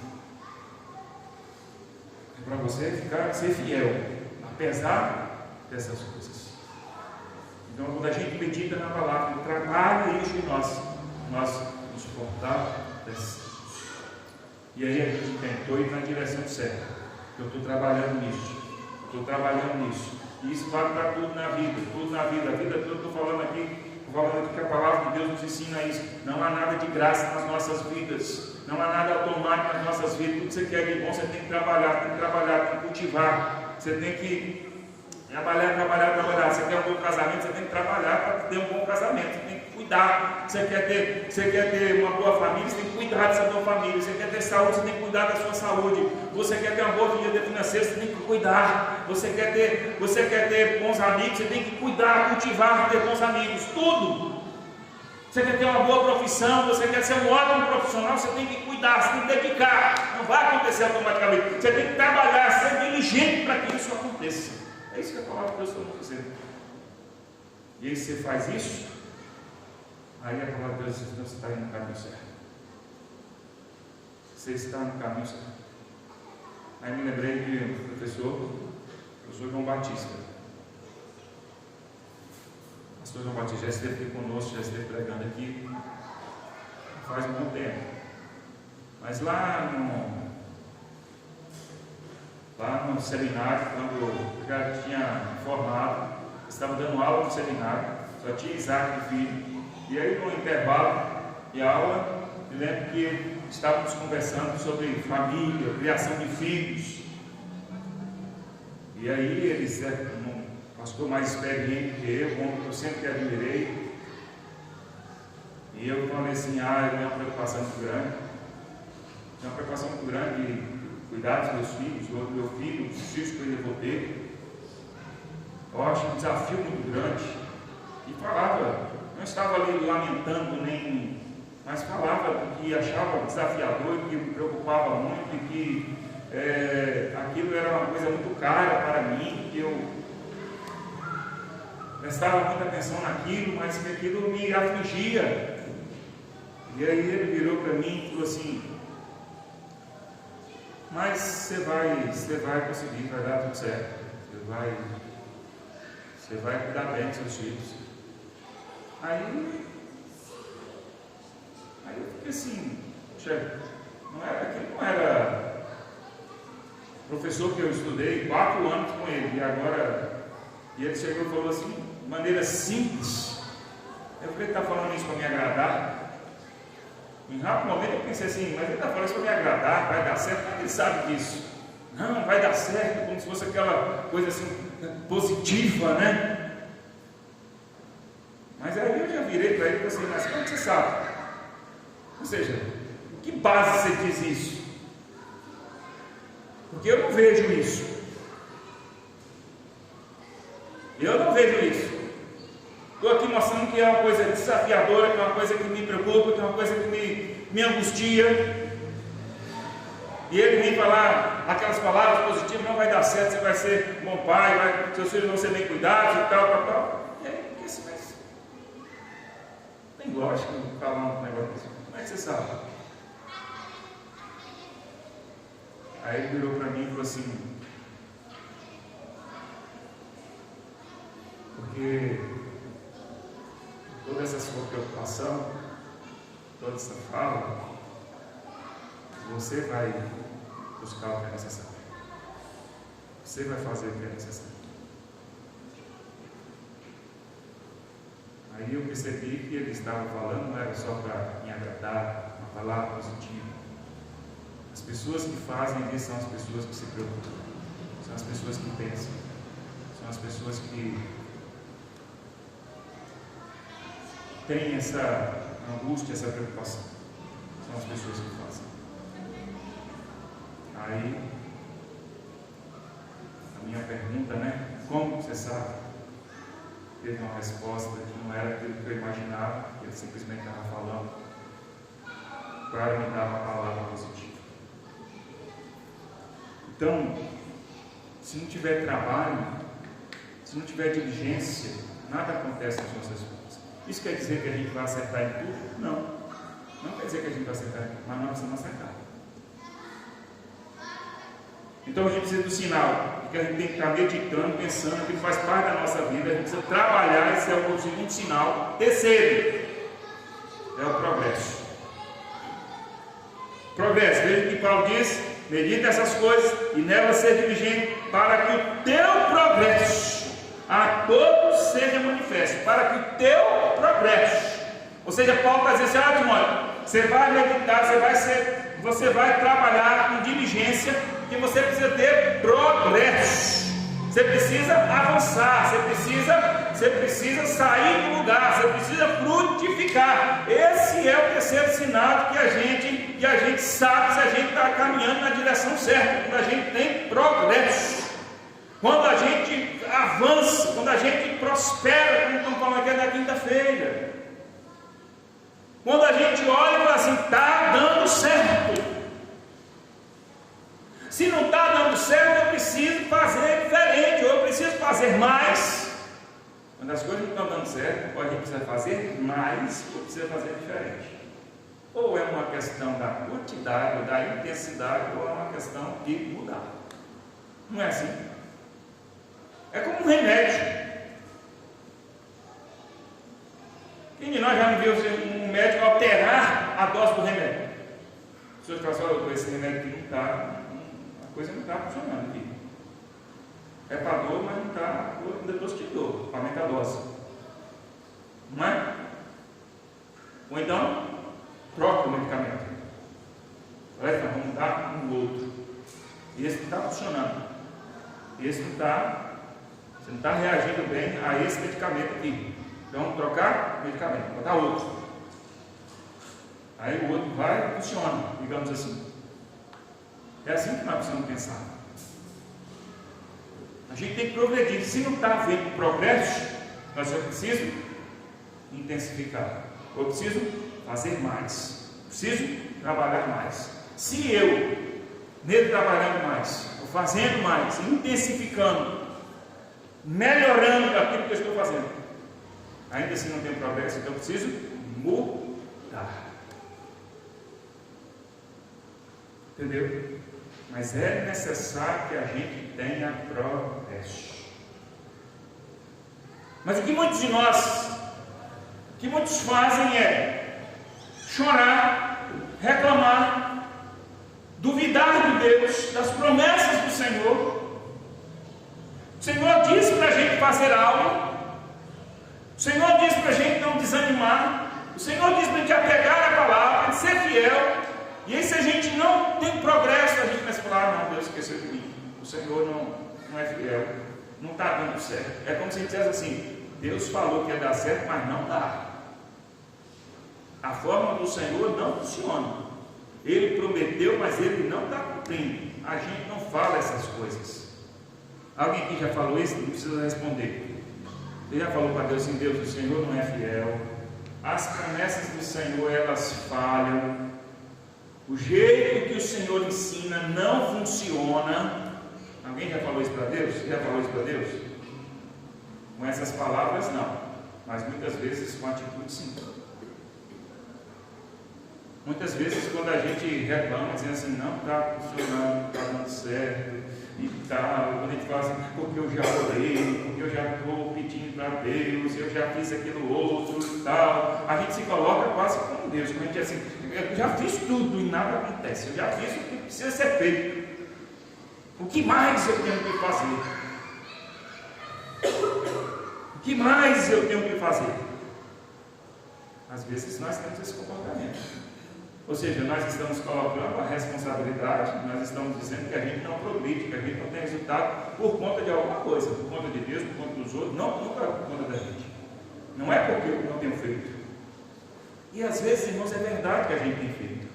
É para você ser fiel, apesar dessas coisas. Então, quando a gente medita na palavra, trabalha isso em nós nos fortalecemos. E aí a gente tentou ir na direção certa. Eu estou trabalhando nisso. E isso vale para tudo na vida. A vida toda, estou falando aqui que a palavra de Deus nos ensina isso. Não há nada de graça nas nossas vidas. Não há nada automático nas nossas vidas. Tudo que você quer de bom, você tem que trabalhar, tem que cultivar. Você tem que trabalhar. Você quer um bom casamento, você tem que trabalhar para ter um bom casamento. Você tem que cuidar. Você quer ter uma boa família, você tem que cuidar dessa boa família. Você quer ter saúde, você tem que cuidar da sua saúde. Você quer ter uma boa vida financeira, você tem que cuidar. Você quer ter bons amigos, você tem que cuidar, cultivar, ter bons amigos. Tudo. Você quer ter uma boa profissão, você quer ser um ótimo profissional, você tem que cuidar, você tem que dedicar. Não vai acontecer automaticamente. Você tem que trabalhar, ser diligente para que isso aconteça. É isso que a palavra de Deus está nos dizendo. E aí você faz isso, aí a palavra de Deus diz: você está indo no caminho certo. Você está no caminho certo. Aí me lembrei de um professor João Batista. O pastor João Batista já esteve aqui conosco, já esteve pregando aqui faz um bom tempo. Mas lá no seminário, quando eu já tinha formado, estava dando aula no seminário, só tinha Isaac de filho. E aí, no intervalo de aula, me lembro que estávamos conversando sobre família, criação de filhos. E aí eles, um pastor mais experiente que eu, um homem que eu sempre admirei, e eu falei assim: eu tenho uma preocupação muito grande de cuidar dos meus filhos, do meu filho, dos filhos que eu ainda vou ter. Eu acho um desafio muito grande. E falava, não estava ali lamentando nem, mas falava que achava desafiador, que me preocupava muito, e que aquilo era uma coisa muito cara para mim, que eu prestava muita atenção naquilo, mas que aquilo me afligia. E aí ele virou para mim e falou assim: mas você vai conseguir, vai dar tudo certo, você vai cuidar bem dos seus filhos. Aí eu fiquei assim: aquele não era professor que eu estudei 4 anos com ele, e ele chegou e falou assim, de maneira simples: Eu falei, ele está falando isso para me agradar? Em rápido momento eu pensei assim, mas ele está falando isso para me agradar, vai dar certo, mas ele sabe disso. Não, vai dar certo, como se fosse aquela coisa assim, positiva, né? Mas aí eu já virei para ele e falei assim, mas como você sabe? Ou seja, em que base você diz isso? Porque eu não vejo isso. Eu não vejo isso. Estou aqui mostrando que é uma coisa desafiadora, que é uma coisa que me preocupa, que é uma coisa que me angustia. E ele vem falar aquelas palavras positivas, não vai dar certo, você vai ser bom pai, seus filhos vão ser bem cuidados e tal. E aí, porque assim, mas tem lógica falar um negócio assim. Como é que você sabe? Aí ele virou para mim e falou assim, porque toda essa sua preocupação, toda essa fala, você vai buscar o que é necessário. Você vai fazer o que é necessário. Aí eu percebi que ele estava falando, não era só para me agradar, uma palavra positiva. As pessoas que fazem isso são as pessoas que se preocupam, são as pessoas que pensam, são as pessoas que têm essa angústia, essa preocupação. São as pessoas que fazem. Aí, a minha pergunta, né? Como você sabe? Teve uma resposta que não era aquilo que eu imaginava, que ele simplesmente estava falando para me dar uma palavra positiva. Então, se não tiver trabalho, se não tiver diligência, nada acontece nas nossas vidas. Isso quer dizer que a gente vai acertar em tudo? Não. Não quer dizer que a gente vai acertar em tudo, mas nós precisamos acertar. Então a gente precisa do sinal, porque a gente tem que estar meditando, pensando, que faz parte da nossa vida, a gente precisa trabalhar, esse é o segundo sinal. Terceiro, é o progresso. Progresso, veja que Paulo diz, medita essas coisas e nela ser diligente, para que o teu progresso a todos seja manifesto, para que o teu progresso, ou seja, Paulo está dizendo assim, Timóteo, você vai meditar, você vai trabalhar com diligência, porque você precisa ter progresso, você precisa avançar, você precisa sair do lugar, você precisa frutificar. Esse é o terceiro sinal que a gente sabe se a gente está caminhando na direção certa, quando a gente tem progresso, quando a gente avança, quando a gente prospera, como estamos falando aqui na quinta-feira, quando a gente olha e fala assim, está dando certo. Se não está dando certo, eu preciso fazer diferente, ou eu preciso fazer mais. Quando as coisas não estão dando certo, ou a gente precisa fazer mais, ou precisa fazer diferente. Ou é uma questão da quantidade, ou da intensidade, ou é uma questão de mudar. Não é assim? É como um remédio. Quem de nós já não viu um médico alterar a dose do remédio? As pessoas falam assim, esse remédio aqui não está... A coisa não está funcionando aqui. É para dor, mas não está. Depois te dou, aumenta a dose. Não é? Ou então, troca o medicamento. Olha, vamos dar um outro. Esse não está funcionando. Esse não está. Você não está reagindo bem a esse medicamento aqui. Então, vamos trocar o medicamento, vou dar outro. Aí o outro vai e funciona, digamos assim. É assim que nós precisamos pensar. A gente tem que progredir. Se não está havendo progresso, nós só precisamos intensificar. Eu preciso fazer mais. Preciso trabalhar mais. Se eu, nele trabalhando mais, ou fazendo mais, intensificando, melhorando aquilo que eu estou fazendo, ainda assim não tem progresso, então eu preciso mudar. Entendeu? Mas é necessário que a gente tenha progresso. Mas o que muitos de nós, o que muitos fazem é chorar, reclamar, duvidar de Deus, das promessas do Senhor. O Senhor disse para a gente fazer algo, o Senhor disse para a gente não desanimar. O Senhor diz para a gente apegar a palavra, para a gente ser fiel. E aí, se a gente não tem progresso, a gente começa a falar: não, Deus esqueceu de mim. O Senhor não é fiel. Não está dando certo. É como se a gente dissesse assim: Deus falou que ia dar certo, mas não dá. A forma do Senhor não funciona. Ele prometeu, mas Ele não está cumprindo. A gente não fala essas coisas. Alguém aqui já falou isso? Não precisa responder. Você já falou para Deus assim: Deus, o Senhor não é fiel. As promessas do Senhor, elas falham. O jeito que o Senhor ensina não funciona. Alguém já falou isso para Deus? Já falou isso para Deus? Com essas palavras não, mas muitas vezes com atitude sim. Muitas vezes quando a gente reclama, dizendo assim: não está funcionando, não está dando certo e tal, quando a gente fala assim: porque eu já orei, porque eu já estou pedindo para Deus, eu já fiz aquilo outro e tal, a gente se coloca quase como Deus, como a gente diz assim: eu já fiz tudo e nada acontece, eu já fiz o que precisa ser feito, o que mais eu tenho que fazer? O que mais eu tenho que fazer? Às vezes nós temos esse comportamento. Ou seja, nós estamos colocando a responsabilidade, nós estamos dizendo que a gente não progride, que a gente não tem resultado por conta de alguma coisa, por conta de Deus, por conta dos outros, nunca por conta da gente. Não é porque eu não tenho feito. E às vezes, irmãos, é verdade que a gente tem feito.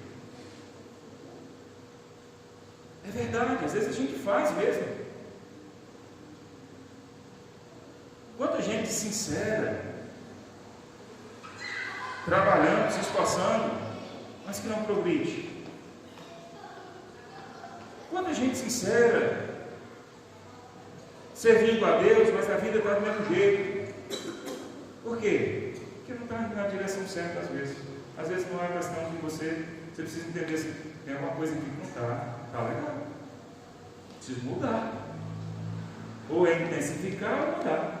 É verdade, às vezes a gente faz mesmo. Quanta gente sincera, trabalhando, se esforçando, mas que não progride. Quanta gente sincera, servindo a Deus, mas a vida está do mesmo jeito. Por quê? Porque não está indo na direção certa às vezes. Às vezes não é questão de você precisa entender se tem alguma coisa aqui que não está legal. Precisa mudar. Ou é intensificar ou mudar.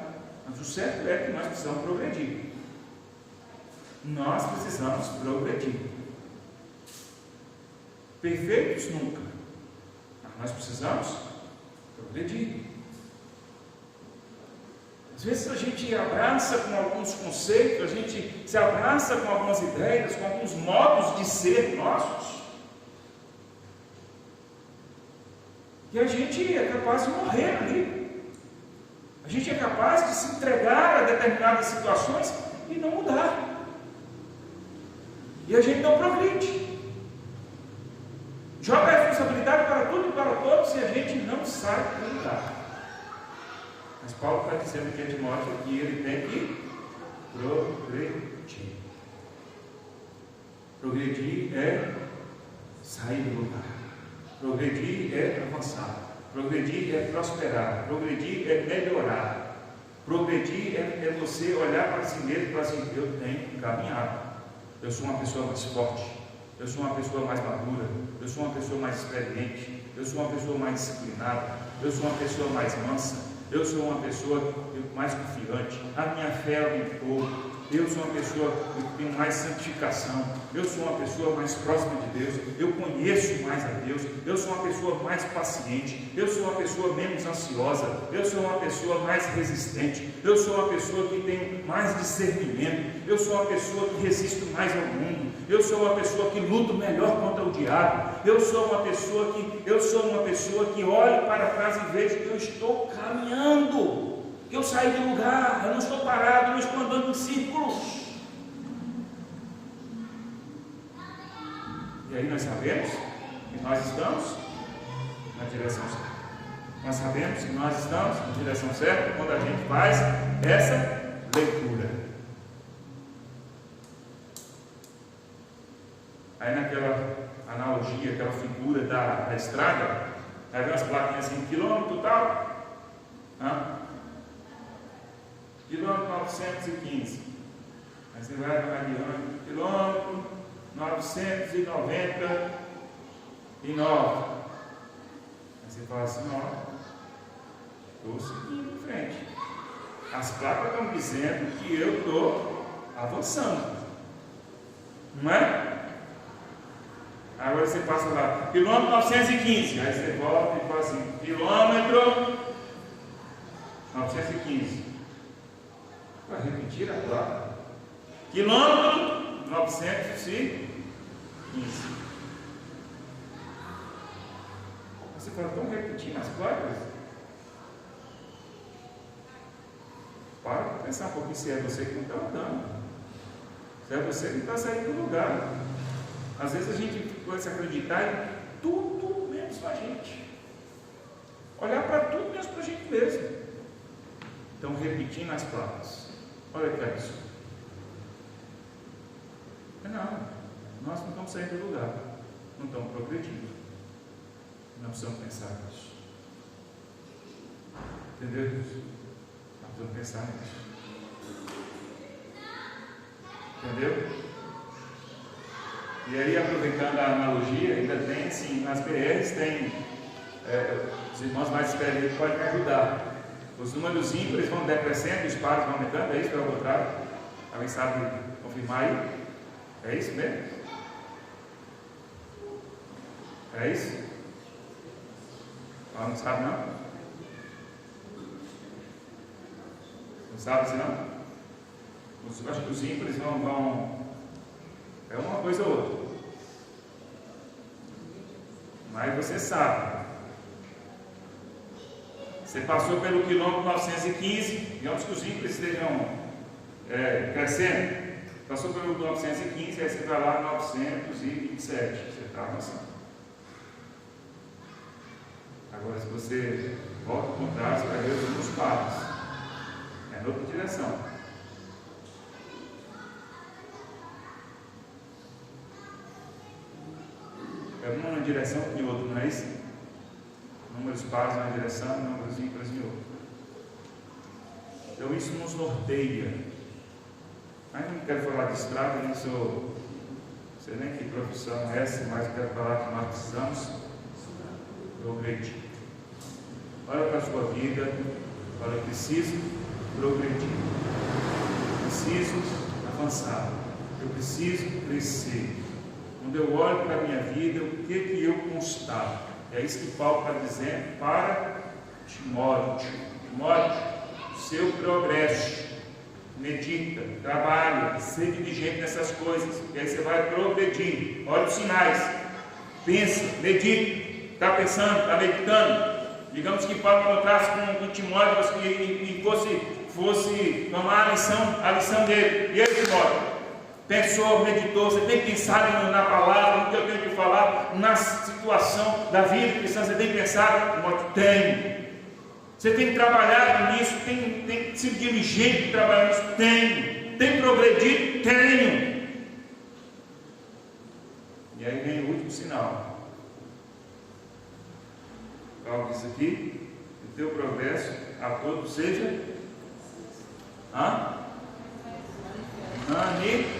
Mas o certo é que nós precisamos progredir. Nós precisamos progredir. Perfeitos nunca, mas nós precisamos progredir. Às vezes a gente abraça com alguns conceitos, a gente se abraça com algumas ideias, com alguns modos de ser nossos, e a gente é capaz de morrer ali. A gente é capaz de se entregar a determinadas situações e não mudar, e a gente não progride. Joga a responsabilidade para tudo e para todos e a gente não sai do lugar. Mas Paulo está dizendo aqui a Timóteo que ele tem que progredir. Progredir é sair do lugar. Progredir é avançar. Progredir é prosperar. Progredir é melhorar. Progredir é você olhar para si mesmo e falar assim: eu tenho caminhado. Eu sou uma pessoa mais forte. Eu sou uma pessoa mais madura, eu sou uma pessoa mais experiente, eu sou uma pessoa mais disciplinada, eu sou uma pessoa mais mansa, eu sou uma pessoa mais confiante, a minha fé aumentou, eu sou uma pessoa que tem mais santificação, eu sou uma pessoa mais próxima de Deus, eu conheço mais a Deus, eu sou uma pessoa mais paciente, eu sou uma pessoa menos ansiosa, eu sou uma pessoa mais resistente, eu sou uma pessoa que tem mais discernimento, eu sou uma pessoa que resisto mais ao mundo, eu sou uma pessoa que luto melhor contra o diabo, eu sou uma pessoa que olho para trás e vejo que eu estou caminhando. Eu saí do lugar, eu não estou parado, eu não estou andando em círculos. E aí nós sabemos que nós estamos na direção certa. Nós sabemos que nós estamos na direção certa quando a gente faz essa leitura. Aí naquela analogia, aquela figura da estrada, aí vem umas plaquinhas assim, quilômetro tal, quilômetro 915, aí você vai adiante, quilômetro 999, aí você fala assim: ó, estou seguindo em frente, as placas estão dizendo que eu estou avançando, não é? Agora você passa lá, quilômetro 915, aí você volta e fala assim: quilômetro 915. Para repetir a placa. Quilômetro 915. Você fala, estão repetindo as placas? Para pensar um pouquinho se é você que não está andando. Se é você que está saindo do lugar. Às vezes a gente pode se acreditar em tudo menos a gente. Olhar para tudo menos para a gente mesmo. Então, repetindo as placas. Olha que é isso. Não, nós não estamos saindo do lugar. Não estamos progredindo. Não precisamos pensar nisso. Entendeu? Nós precisamos pensar nisso. Entendeu? E aí, aproveitando a analogia, ainda tem, assim, nas BRs tem, os irmãos mais experientes podem me ajudar. Os números ímpares vão decrescendo, os pares vão aumentando, é isso ou é o contrário? Alguém sabe confirmar aí? É isso mesmo? É isso? Não sabe não? Não sabe se não? Acho que os ímpares vão... É uma coisa ou outra. Mas você sabe. Você passou pelo quilômetro 915, digamos que os ímpares estejam crescendo. Passou pelo 915, aí você vai lá 927. Você está avançando. Agora, se você volta ao contrário, você vai ver os outros passos. É em outra direção. É uma direção e outra, não é isso? Números pares em uma direção, números ímpares em outra. Então isso nos norteia. Mas não quero falar de estrada, nem sou, não sei nem que profissão é essa, mas eu quero falar que nós precisamos progredir. Olha para a sua vida, olha, eu preciso progredir, eu preciso avançar, eu preciso crescer. Quando eu olho para a minha vida, o que eu constato? É isso que Paulo está dizendo para Timóteo. Timóteo, seu progresso, medita, trabalha, seja diligente nessas coisas, e aí você vai progredir. Olha os sinais, pensa, medita, está pensando, está meditando. Digamos que Paulo encontrasse com Timóteo e fosse tomar a lição dele. E aí, Timóteo? Pensou, meditou, você tem pensado na palavra, no que eu tenho que falar, na situação da vida cristã, você tem pensado? Timóteo, tenho. Você tem trabalhado nisso, tem sido diligente em trabalhar nisso? Tenho. Tem progredido? Tenho. E aí vem o último sinal. Paulo diz aqui, o teu progresso a todos seja manifesto.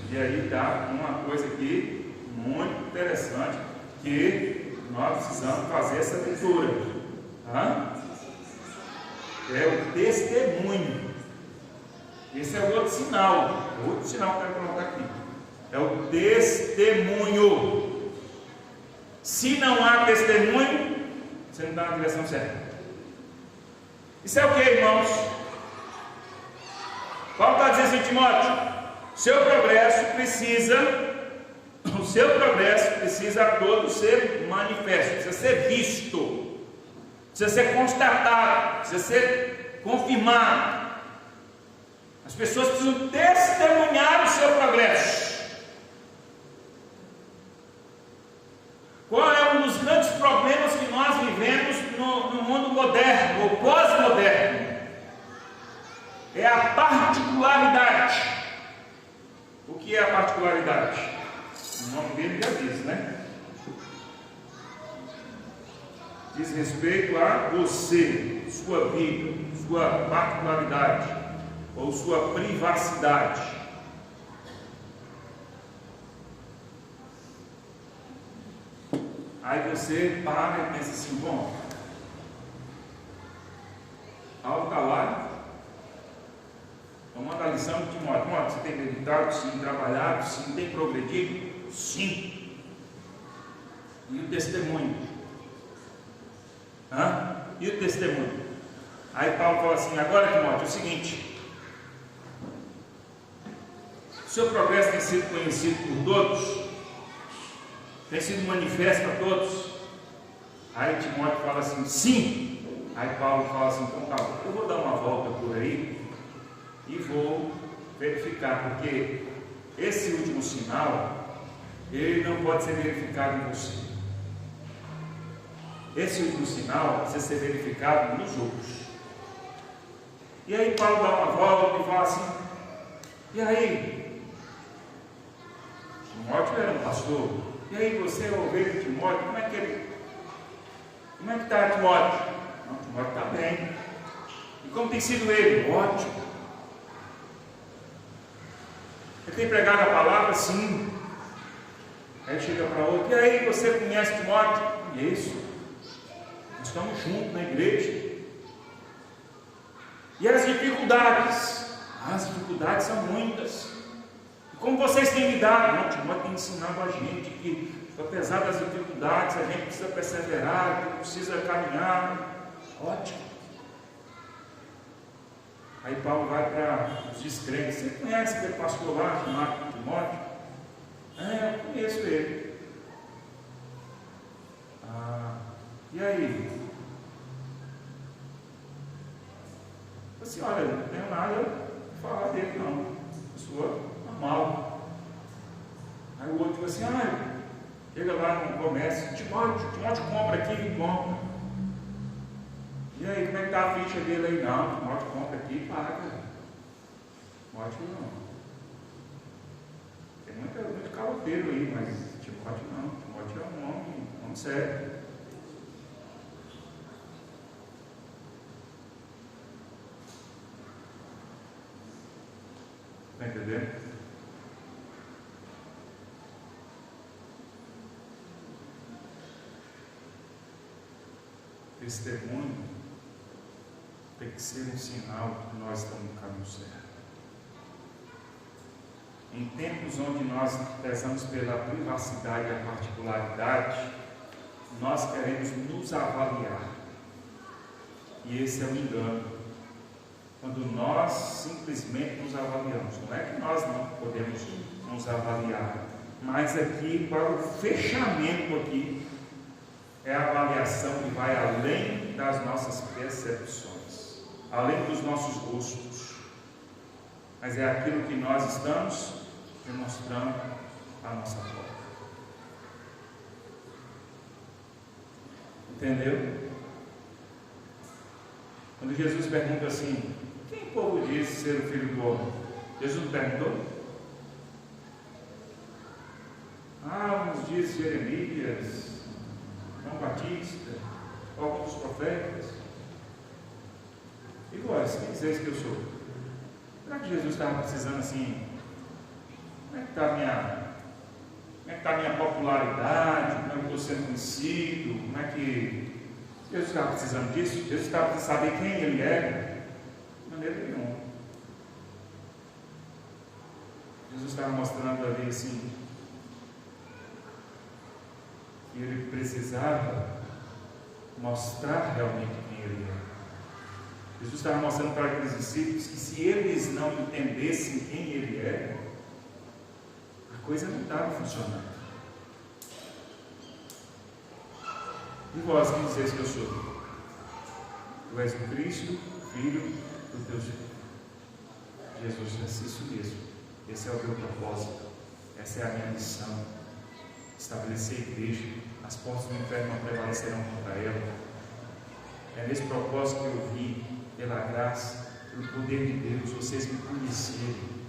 E aí dá uma coisa aqui muito interessante, que nós precisamos fazer essa leitura. É o testemunho. Esse é o outro sinal. O outro sinal que eu quero colocar aqui. É o testemunho. Se não há testemunho, você não está na direção certa. Isso é o que, irmãos? Paulo está dizendo assim, Timóteo, o seu progresso precisa a todos ser manifesto, precisa ser visto, precisa ser constatado, precisa ser confirmado. As pessoas precisam testemunhar o seu progresso. Qual é um dos grandes problemas que nós vivemos no mundo moderno, ou pós-moderno? É a particularidade. O que é a particularidade? O nome dele já diz, né? Diz respeito a você, sua vida, sua particularidade, ou sua privacidade. Aí você para e pensa assim, bom, Paulo está lá, tomando a lição de Timóteo, você tem meditado, sim, trabalhado, sim, tem progredido, sim. E o testemunho? E o testemunho? Aí Paulo fala assim, agora Timóteo, é o seguinte, O seu progresso tem sido conhecido por todos? Tem sido manifesto a todos? Aí Timóteo fala assim, sim. Aí Paulo fala assim, então tá, eu vou dar uma volta por aí e vou verificar, porque esse último sinal, ele não pode ser verificado em você. Esse último sinal precisa ser verificado nos outros. E aí Paulo dá uma volta e fala assim, e aí? Timóteo era um pastor. E aí você é ovelha de Timóteo, como é que está Timóteo? Não, Timóteo está bem. E como tem sido ele? Ótimo. Ele tem pregado a palavra? Sim. Aí chega para outro, e aí você conhece Timóteo? Isso. Nós estamos juntos na igreja. E as dificuldades? As dificuldades são muitas. E como vocês têm lidado? Não, Timóteo tem ensinado a gente que, apesar das dificuldades, a gente precisa perseverar, que precisa caminhar. Ótimo. Aí Paulo vai para os descrentes. Você conhece aquele pastor lá chamado Timóteo? Eu conheço ele. E aí? Assim, olha, não tenho nada a falar dele não. Pessoa normal. Aí o outro fala assim, chega lá no comércio, Timóteo compra aqui e compra. E aí, como é que está a ficha dele aí? Não, Timóteo compra aqui e paga. Timóteo não. Tem muito caloteiro aí, mas Timóteo não. Timóteo é um homem sério. Está entendendo? Testemunho tem que ser um sinal de que nós estamos no caminho certo. Em tempos onde nós prezamos pela privacidade e a particularidade, nós queremos nos avaliar. E esse é o engano. Quando nós simplesmente nos avaliamos, não é que nós não podemos nos avaliar, mas aqui para o fechamento aqui é a avaliação que vai além das nossas percepções, além dos nossos gostos, mas é aquilo que nós estamos demonstrando à nossa volta. Entendeu? Quando Jesus pergunta assim, quem o povo diz ser o Filho do Homem? Jesus não perguntou? Uns diz Jeremias, João Batista, alguns dos profetas. E vós, quem dizeis que eu sou? Será que Jesus estava precisando assim? Como é que está a minha popularidade? Como é que eu estou sendo conhecido? Como é que Jesus estava precisando disso? Jesus estava precisando saber quem ele era? De maneira nenhuma. Jesus estava mostrando ali assim, que ele precisava mostrar realmente quem ele era. Jesus estava mostrando para aqueles discípulos que se eles não entendessem quem ele era, a coisa não estava funcionando. E vós, quem dizeis que eu sou? Tu és o Cristo, Filho do Deus vivo. Jesus disse isso mesmo. Esse é o meu propósito. Essa é a minha missão. Estabelecer a igreja. As portas do inferno não prevalecerão contra ela. É nesse propósito que eu vim, pela graça, pelo poder de Deus, vocês me conhecerem.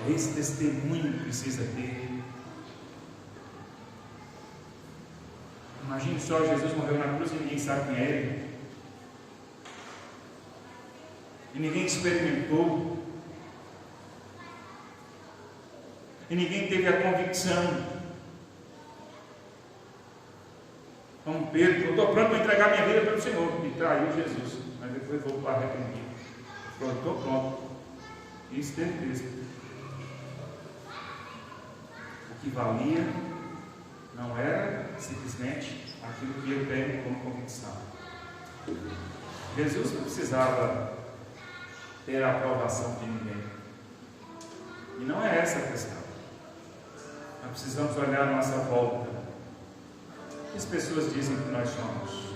É esse testemunho que precisa ter. Imagine só, Jesus morreu na cruz e ninguém sabe quem é ele. E ninguém experimentou. E ninguém teve a convicção. Como Pedro, eu estou pronto para entregar minha vida para o Senhor. E traiu Jesus. Mas depois voltou arrependido. Estou pronto. Isso teve Cristo. O que valia não era simplesmente aquilo que eu tenho como convicção. Jesus não precisava ter a aprovação de ninguém. E não é essa a questão. Nós precisamos olhar a nossa volta. O que as pessoas dizem que nós somos?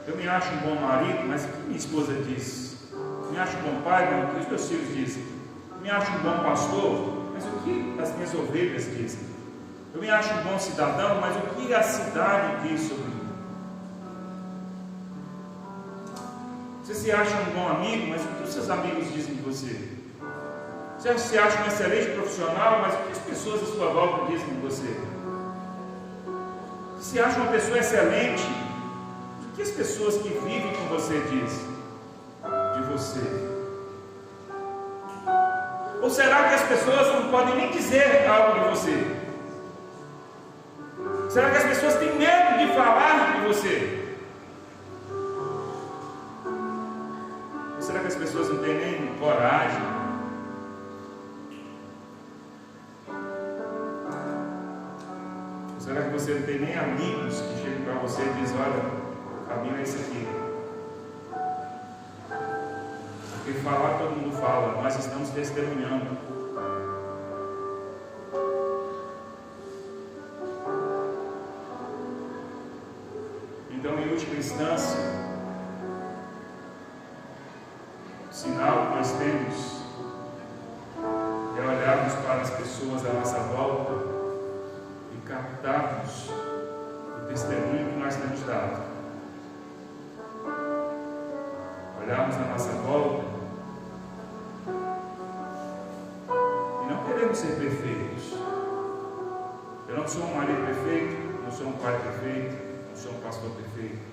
Eu me acho um bom marido, mas o que minha esposa diz? Me acho um bom pai, mas o que os meus filhos dizem? Me acho um bom pastor, mas o que as minhas ovelhas dizem? Eu me acho um bom cidadão, mas o que a cidade diz sobre mim? Você se acha um bom amigo, mas o que os seus amigos dizem de você? Você se acha um excelente profissional, mas o que as pessoas à sua volta dizem de você? Você se acha uma pessoa excelente, o que as pessoas que vivem com você dizem de você? Ou será que as pessoas não podem nem dizer algo de você? Será que as pessoas têm medo de falar de você? Ou será que as pessoas não têm nem coragem? Ou será que você não tem nem amigos que chegam para você e dizem: olha, o caminho é esse aqui? Porque falar todo mundo fala, nós estamos testemunhando. Então, em última instância, o sinal que nós temos é olharmos para as pessoas à nossa volta e captarmos o testemunho que nós temos dado. Olharmos à nossa volta e não queremos ser perfeitos. Eu não sou um marido perfeito, não sou um pai perfeito, não sou um pastor perfeito.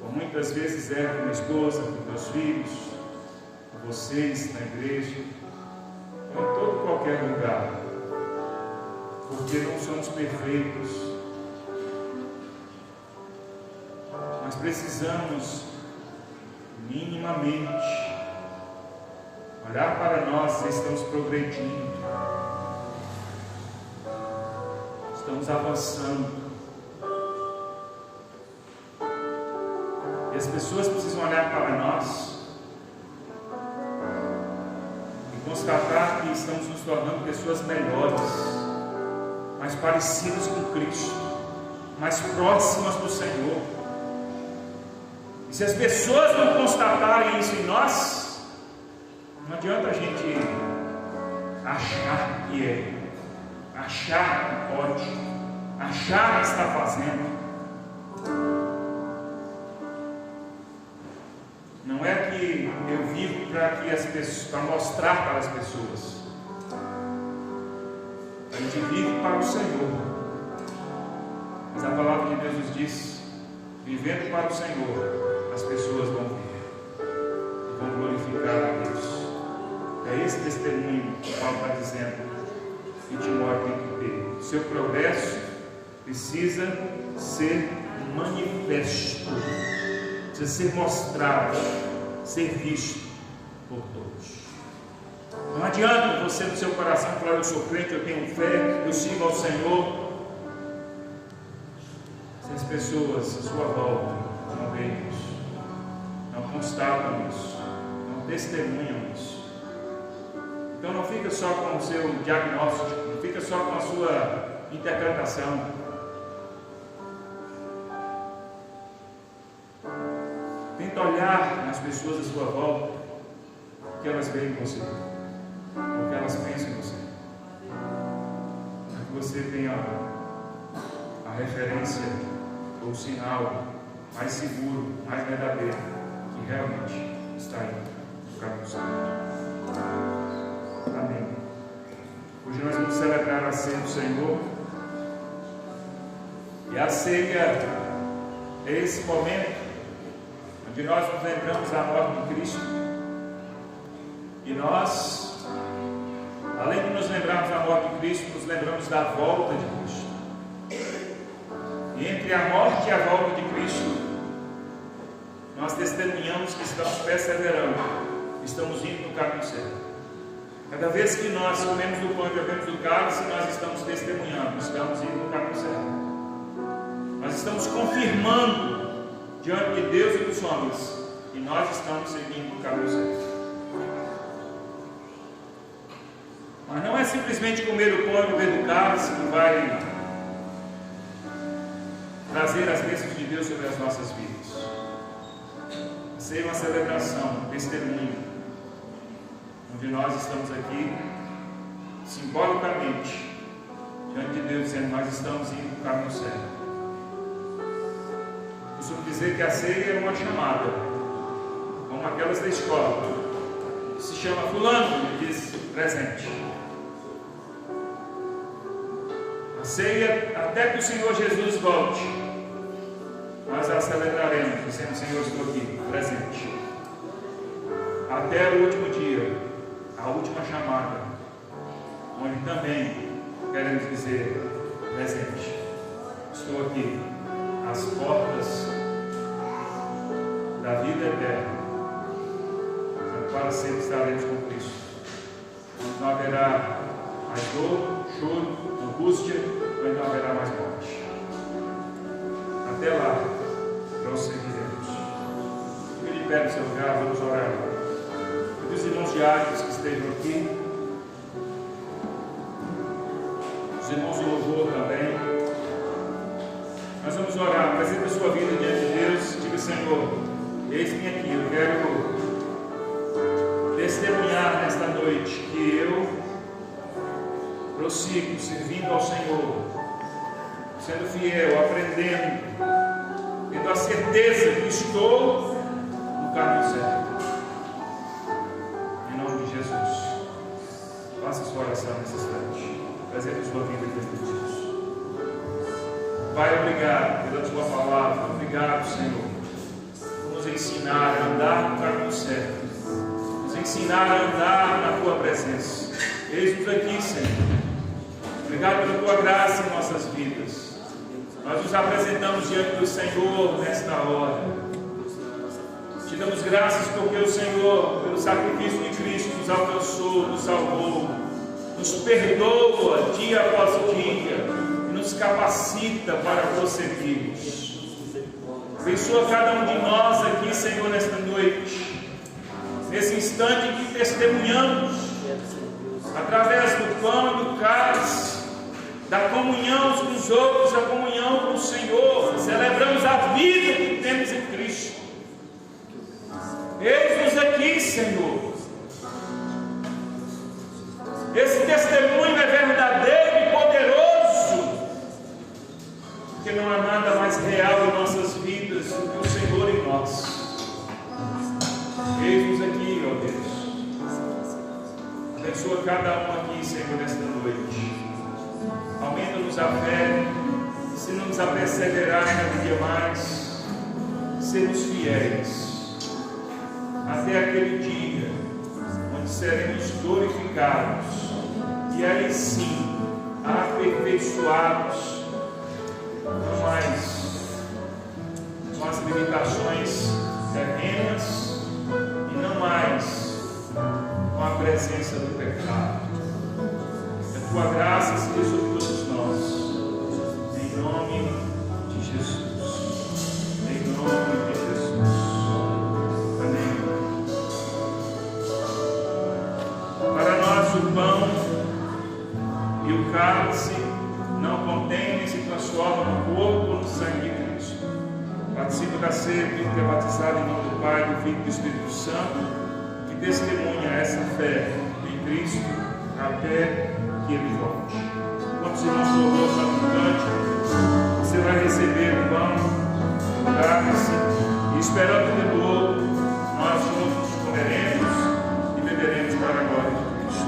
Por muitas vezes com minha esposa, com meus filhos, com vocês na igreja, ou em todo qualquer lugar, porque não somos perfeitos. Nós precisamos minimamente olhar para nós e estamos progredindo, estamos avançando. E as pessoas precisam olhar para nós e constatar que estamos nos tornando pessoas melhores, mais parecidas com Cristo, mais próximas do Senhor. E se as pessoas não constatarem isso em nós, não adianta a gente achar que é, achar que pode, achar que está fazendo. Não é que eu vivo para mostrar para as pessoas. A gente vive para o Senhor. Mas a palavra de Deus nos diz: vivendo para o Senhor, as pessoas vão vir e vão glorificar a Deus. É esse testemunho que Paulo está dizendo que Timóteo tem que ter. O seu progresso precisa ser manifesto, precisa ser mostrado, ser visto por todos. Não adianta você no seu coração falar: eu sou crente, eu tenho fé, eu sigo ao Senhor, se as pessoas à sua volta não veem isso, não constatam isso, não testemunham isso. Então não fica só com o seu diagnóstico, não fica só com a sua interpretação. Tenta olhar nas pessoas à sua volta, o que elas veem em você, o que elas pensam em você, para que você tenha a referência ou o sinal mais seguro, mais verdadeiro, que realmente está aí no caminho certo. Amém. Hoje nós vamos celebrar a ceia do Senhor. E a ceia é esse momento onde nós nos lembramos da morte de Cristo. E nós, além de nos lembrarmos da morte de Cristo, nos lembramos da volta de Cristo. E entre a morte e a volta de Cristo, nós testemunhamos que estamos perseverando, estamos indo no caminho certo. Cada vez que nós comemos do pão e bebemos do cálice, nós estamos testemunhando, estamos indo no caminho certo. estamos confirmando diante de Deus e dos homens que nós estamos seguindo o caminho certo. Mas não é simplesmente comer o pão e beber do cálice que vai trazer as bênçãos de Deus sobre as nossas vidas. Ser uma celebração, um testemunho, onde nós estamos aqui simbolicamente diante de Deus, dizendo: nós estamos indo para o caminho certo. Costumo dizer que a ceia é uma chamada, como aquelas da escola. Se chama fulano e diz presente. A ceia, até que o Senhor Jesus volte, nós a celebraremos, dizendo: Senhor, estou aqui, presente. Até o último dia, a última chamada, onde também queremos dizer: presente, estou aqui, às portas da vida eterna, para sempre estaremos com Cristo. Não haverá mais dor, choro, angústia, mas não haverá mais morte. Até lá, prosseguiremos. Fique de pé no seu lugar, vamos orar. E os irmãos diáconos que estejam aqui, os irmãos de louvor também, nós vamos orar. Apresente a sua vida diante de Deus. Diga: Senhor, eis-me aqui, eu quero testemunhar nesta noite que eu prossigo servindo ao Senhor, sendo fiel, aprendendo, tendo a certeza que estou no caminho certo. Em nome de Jesus, faça sua oração nesse instante. Apresente a sua vida diante de Deus. Pai, obrigado pela tua palavra. Obrigado, Senhor, por nos ensinar a andar no caminho certo, nos ensinar a andar na tua presença. Eis-nos aqui, Senhor. Obrigado pela tua graça em nossas vidas. Nós nos apresentamos diante do Senhor nesta hora. Te damos graças porque o Senhor, pelo sacrifício de Cristo, nos alcançou, nos salvou, nos perdoa dia após dia e nos capacita para prosseguirmos. Abençoa cada um de nós aqui, Senhor, nesta noite, nesse instante em que testemunhamos, através do pão e do cálice, da comunhão uns com os outros, a comunhão com o Senhor, celebramos a vida que temos em Cristo. Eis-nos aqui, Senhor. Esse testemunho é verdadeiro e poderoso, porque não há nada mais real em nossas vidas do que o Senhor em nós. Eis-nos aqui, ó Deus. Abençoa cada um aqui, Senhor, nesta noite. Aumenta-nos a fé, ensina-nos a perseverar cada dia mais, sermos fiéis, até aquele dia onde seremos glorificados e aí sim aperfeiçoados, não mais com as limitações terrenas e não mais com a presença do pecado. Que a tua graça seja sobre todos nós, em nome de Jesus, em nome de Jesus. Amém. Para nós o pão e o cálice não contêm nem se transformam no corpo ou no sangue de Cristo. Participo da ceia que é batizado em nome do Pai, do Filho e do Espírito Santo, que testemunha essa fé em Cristo até que Ele volte. Quando os irmãos do louvor estão no cântico, você vai receber o pão, o cálice, e esperando o tempo outro, nós juntos comeremos e beberemos para a glória de Cristo.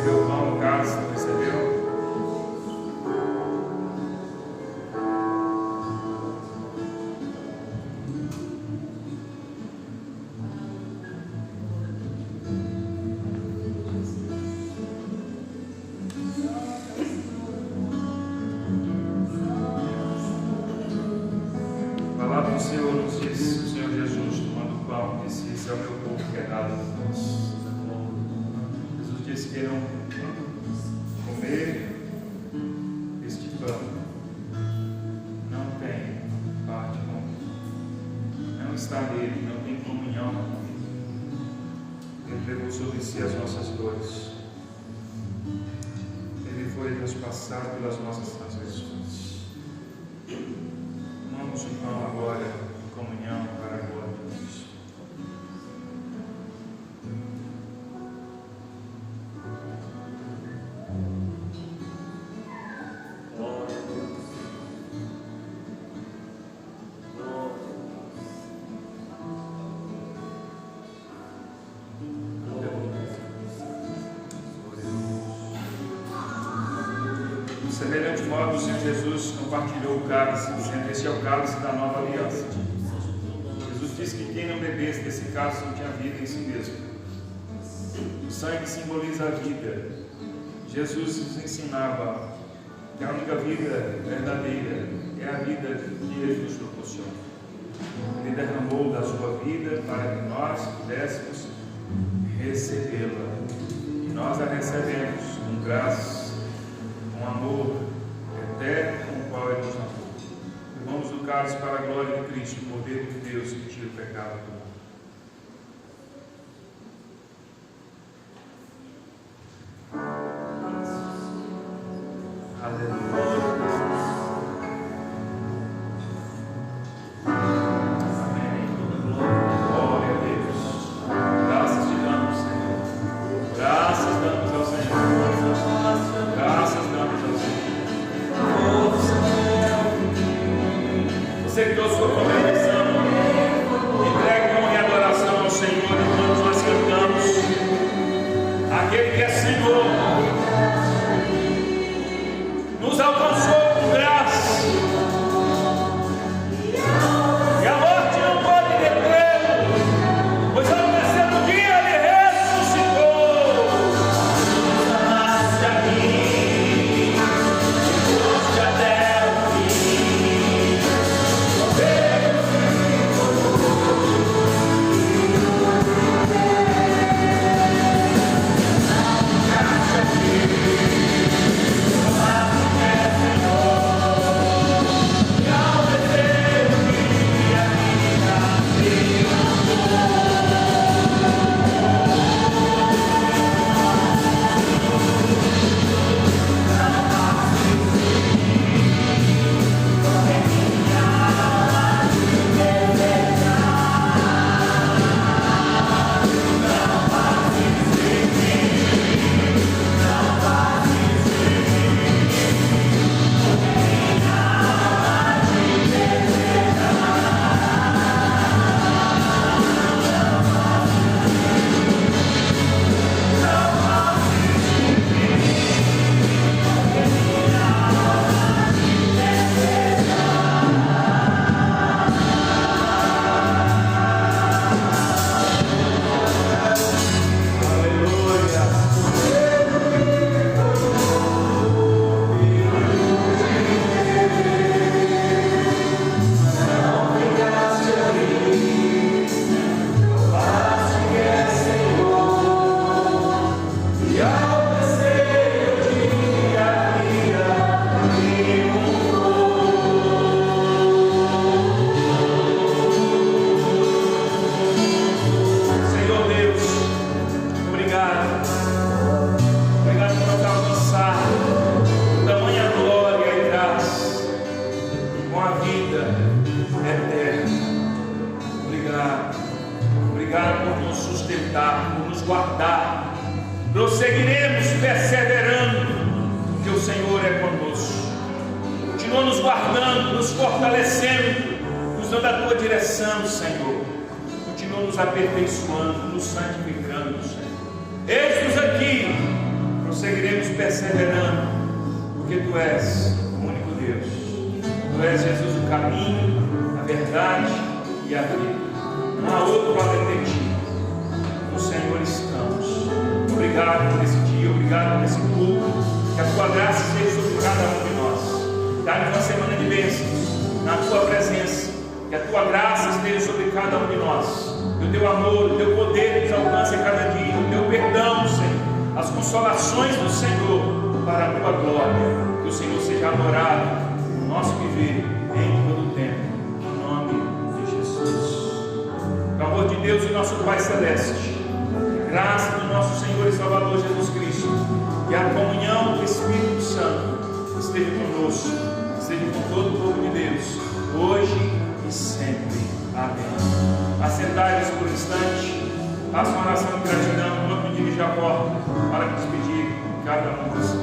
recebeu o pão, o cálice, não recebeu? A palavra do Senhor nos diz, o Senhor Jesus, tomando o pão, disse: esse é o meu corpo que é dado por vós. Jesus disse que irão comer este pão, não tem parte com ele, não está nele, não tem comunhão com ele. Ele levou sobre si as nossas dores, ele foi transpassado pelas nossas transgressões. Tomamos o pão agora em comunhão para a glória de Deus. Semelhante modo, o Senhor Jesus compartilhou o cálice, dizendo: este é o cálice da nova aliança. Jesus disse que quem não bebesse desse cálice não tinha vida em si mesmo. O sangue simboliza a vida. Jesus nos ensinava que a única vida verdadeira é a vida que Ele nos proporciona. Ele derramou da sua vida para que nós pudéssemos recebê-la. E nós a recebemos com graça, com amor eterno com o qual Ele nos amou. Levamos o cálice para a glória de Cristo, o poder de Deus que tira o pecado do mundo. Aleluia. Amém. Glória a Deus. Graças te damos, Senhor. Graças damos ao Senhor. Graças damos ao Senhor. Você que trouxe sua congregação, entregue honra e adoração ao Senhor enquanto nós cantamos. Aquele que é Senhor nos alcançou com graça, e a morte não pode detê-lo, pois ao terceiro dia Ele ressuscitou. Amaste a mim, foste até o fim. sustentar, por nos guardar. Prosseguiremos perseverando, porque o Senhor é conosco. Continua nos guardando, nos fortalecendo, nos dando a tua direção, Senhor. Continua nos aperfeiçoando, nos santificando, Senhor. Eis-nos aqui, seguiremos perseverando, porque Tu és o único Deus. Tu és, Jesus, o caminho, a verdade e a vida. Não há outro além de Ti. No Senhor estamos. Obrigado por esse dia, obrigado por esse culto. Que a Tua graça esteja sobre cada um de nós. Dá-nos uma semana de bênçãos na Tua presença. Que a Tua graça esteja sobre cada um de nós. Que o Teu amor, o Teu poder nos alcance a cada dia. O Teu perdão, Senhor. As consolações do Senhor para a Tua glória. Que o Senhor seja adorado no nosso viver em todo o tempo. Em nome de Jesus. O amor de Deus e nosso Pai Celeste. A graça do nosso Senhor e Salvador Jesus Cristo. E a comunhão do Espírito Santo esteja conosco. Esteja com todo o povo de Deus. Hoje e sempre. Amém. Assentai-vos por um instante. Faça uma oração de gratidão enquanto me dirige a porta para despedir cada um de vocês.